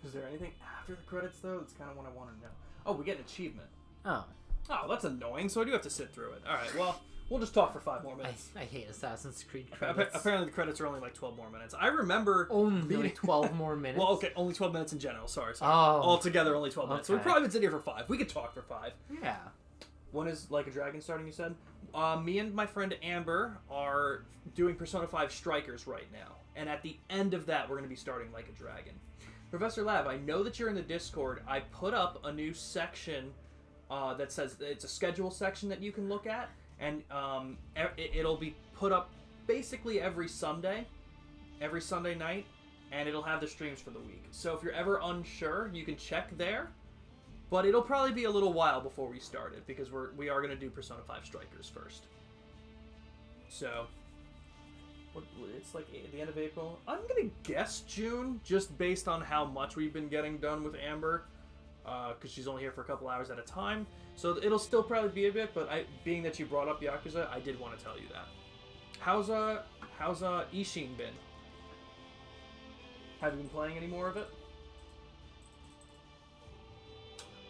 Is there anything after the credits, though? That's kind of what I want to know. Oh, we get an achievement. Oh. Oh, that's annoying, so I do have to sit through it. Alright, well, we'll just talk for 5 more minutes. I hate Assassin's Creed credits. Apparently the credits are only like 12 more minutes. I remember... Only 12 more minutes? Well, okay, only 12 minutes in general. Sorry. Oh. Altogether, only 12 minutes. So we've Okay. probably been sitting here for 5. We could talk for 5. Yeah. When is Like a Dragon starting, you said? Me and my friend Amber are doing Persona 5 Strikers right now. And at the end of that, we're going to be starting Like a Dragon. Professor Lab, I know that you're in the Discord. I put up a new section that says it's a schedule section that you can look at. And it'll be put up basically every Sunday night. And it'll have the streams for the week. So if you're ever unsure, you can check there. But it'll probably be a little while before we start it, because we are going to do Persona 5 Strikers first. So, it's like at the end of April. I'm going to guess June, just based on how much we've been getting done with Amber, because she's only here for a couple hours at a time. So it'll still probably be a bit, but being that you brought up Yakuza, I did want to tell you that. How's Ishin been? Have you been playing any more of it?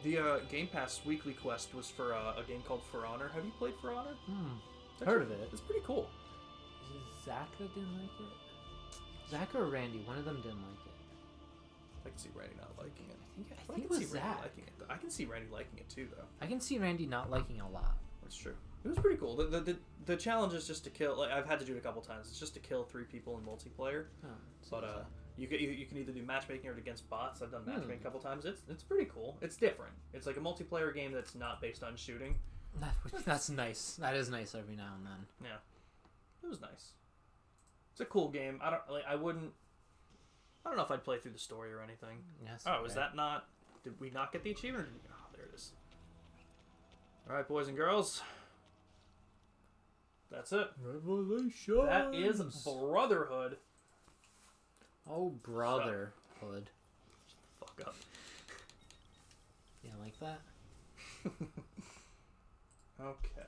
The Game Pass weekly quest was for a game called For Honor. Have you played For Honor? Heard of it. It's pretty cool. Is it Zach that didn't like it? Zach or Randy? One of them didn't like it. I can see Randy not liking it. I think it was see Randy Zach. liking it. I can see Randy liking it too, though. I can see Randy not liking it a lot. That's true. It was pretty cool. The challenge is just to kill. Like I've had to do it a couple times. It's just to kill 3 people in multiplayer. Oh, But you can either do matchmaking or against bots. I've done matchmaking a couple times. It's pretty cool. It's different. It's like a multiplayer game that's not based on shooting. That's nice. That is nice every now and then. Yeah, it was nice. It's a cool game. I don't know if I'd play through the story or anything. Yes. Oh, is that not? Did we not get the achievement? Oh, there it is. All right, boys and girls. That's it. Revelation. That is Brotherhood. Oh, Brotherhood. Shut the fuck up. Yeah, like that? Okay.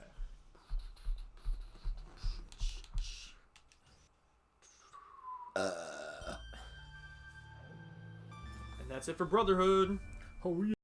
And that's it for Brotherhood. Oh, yeah.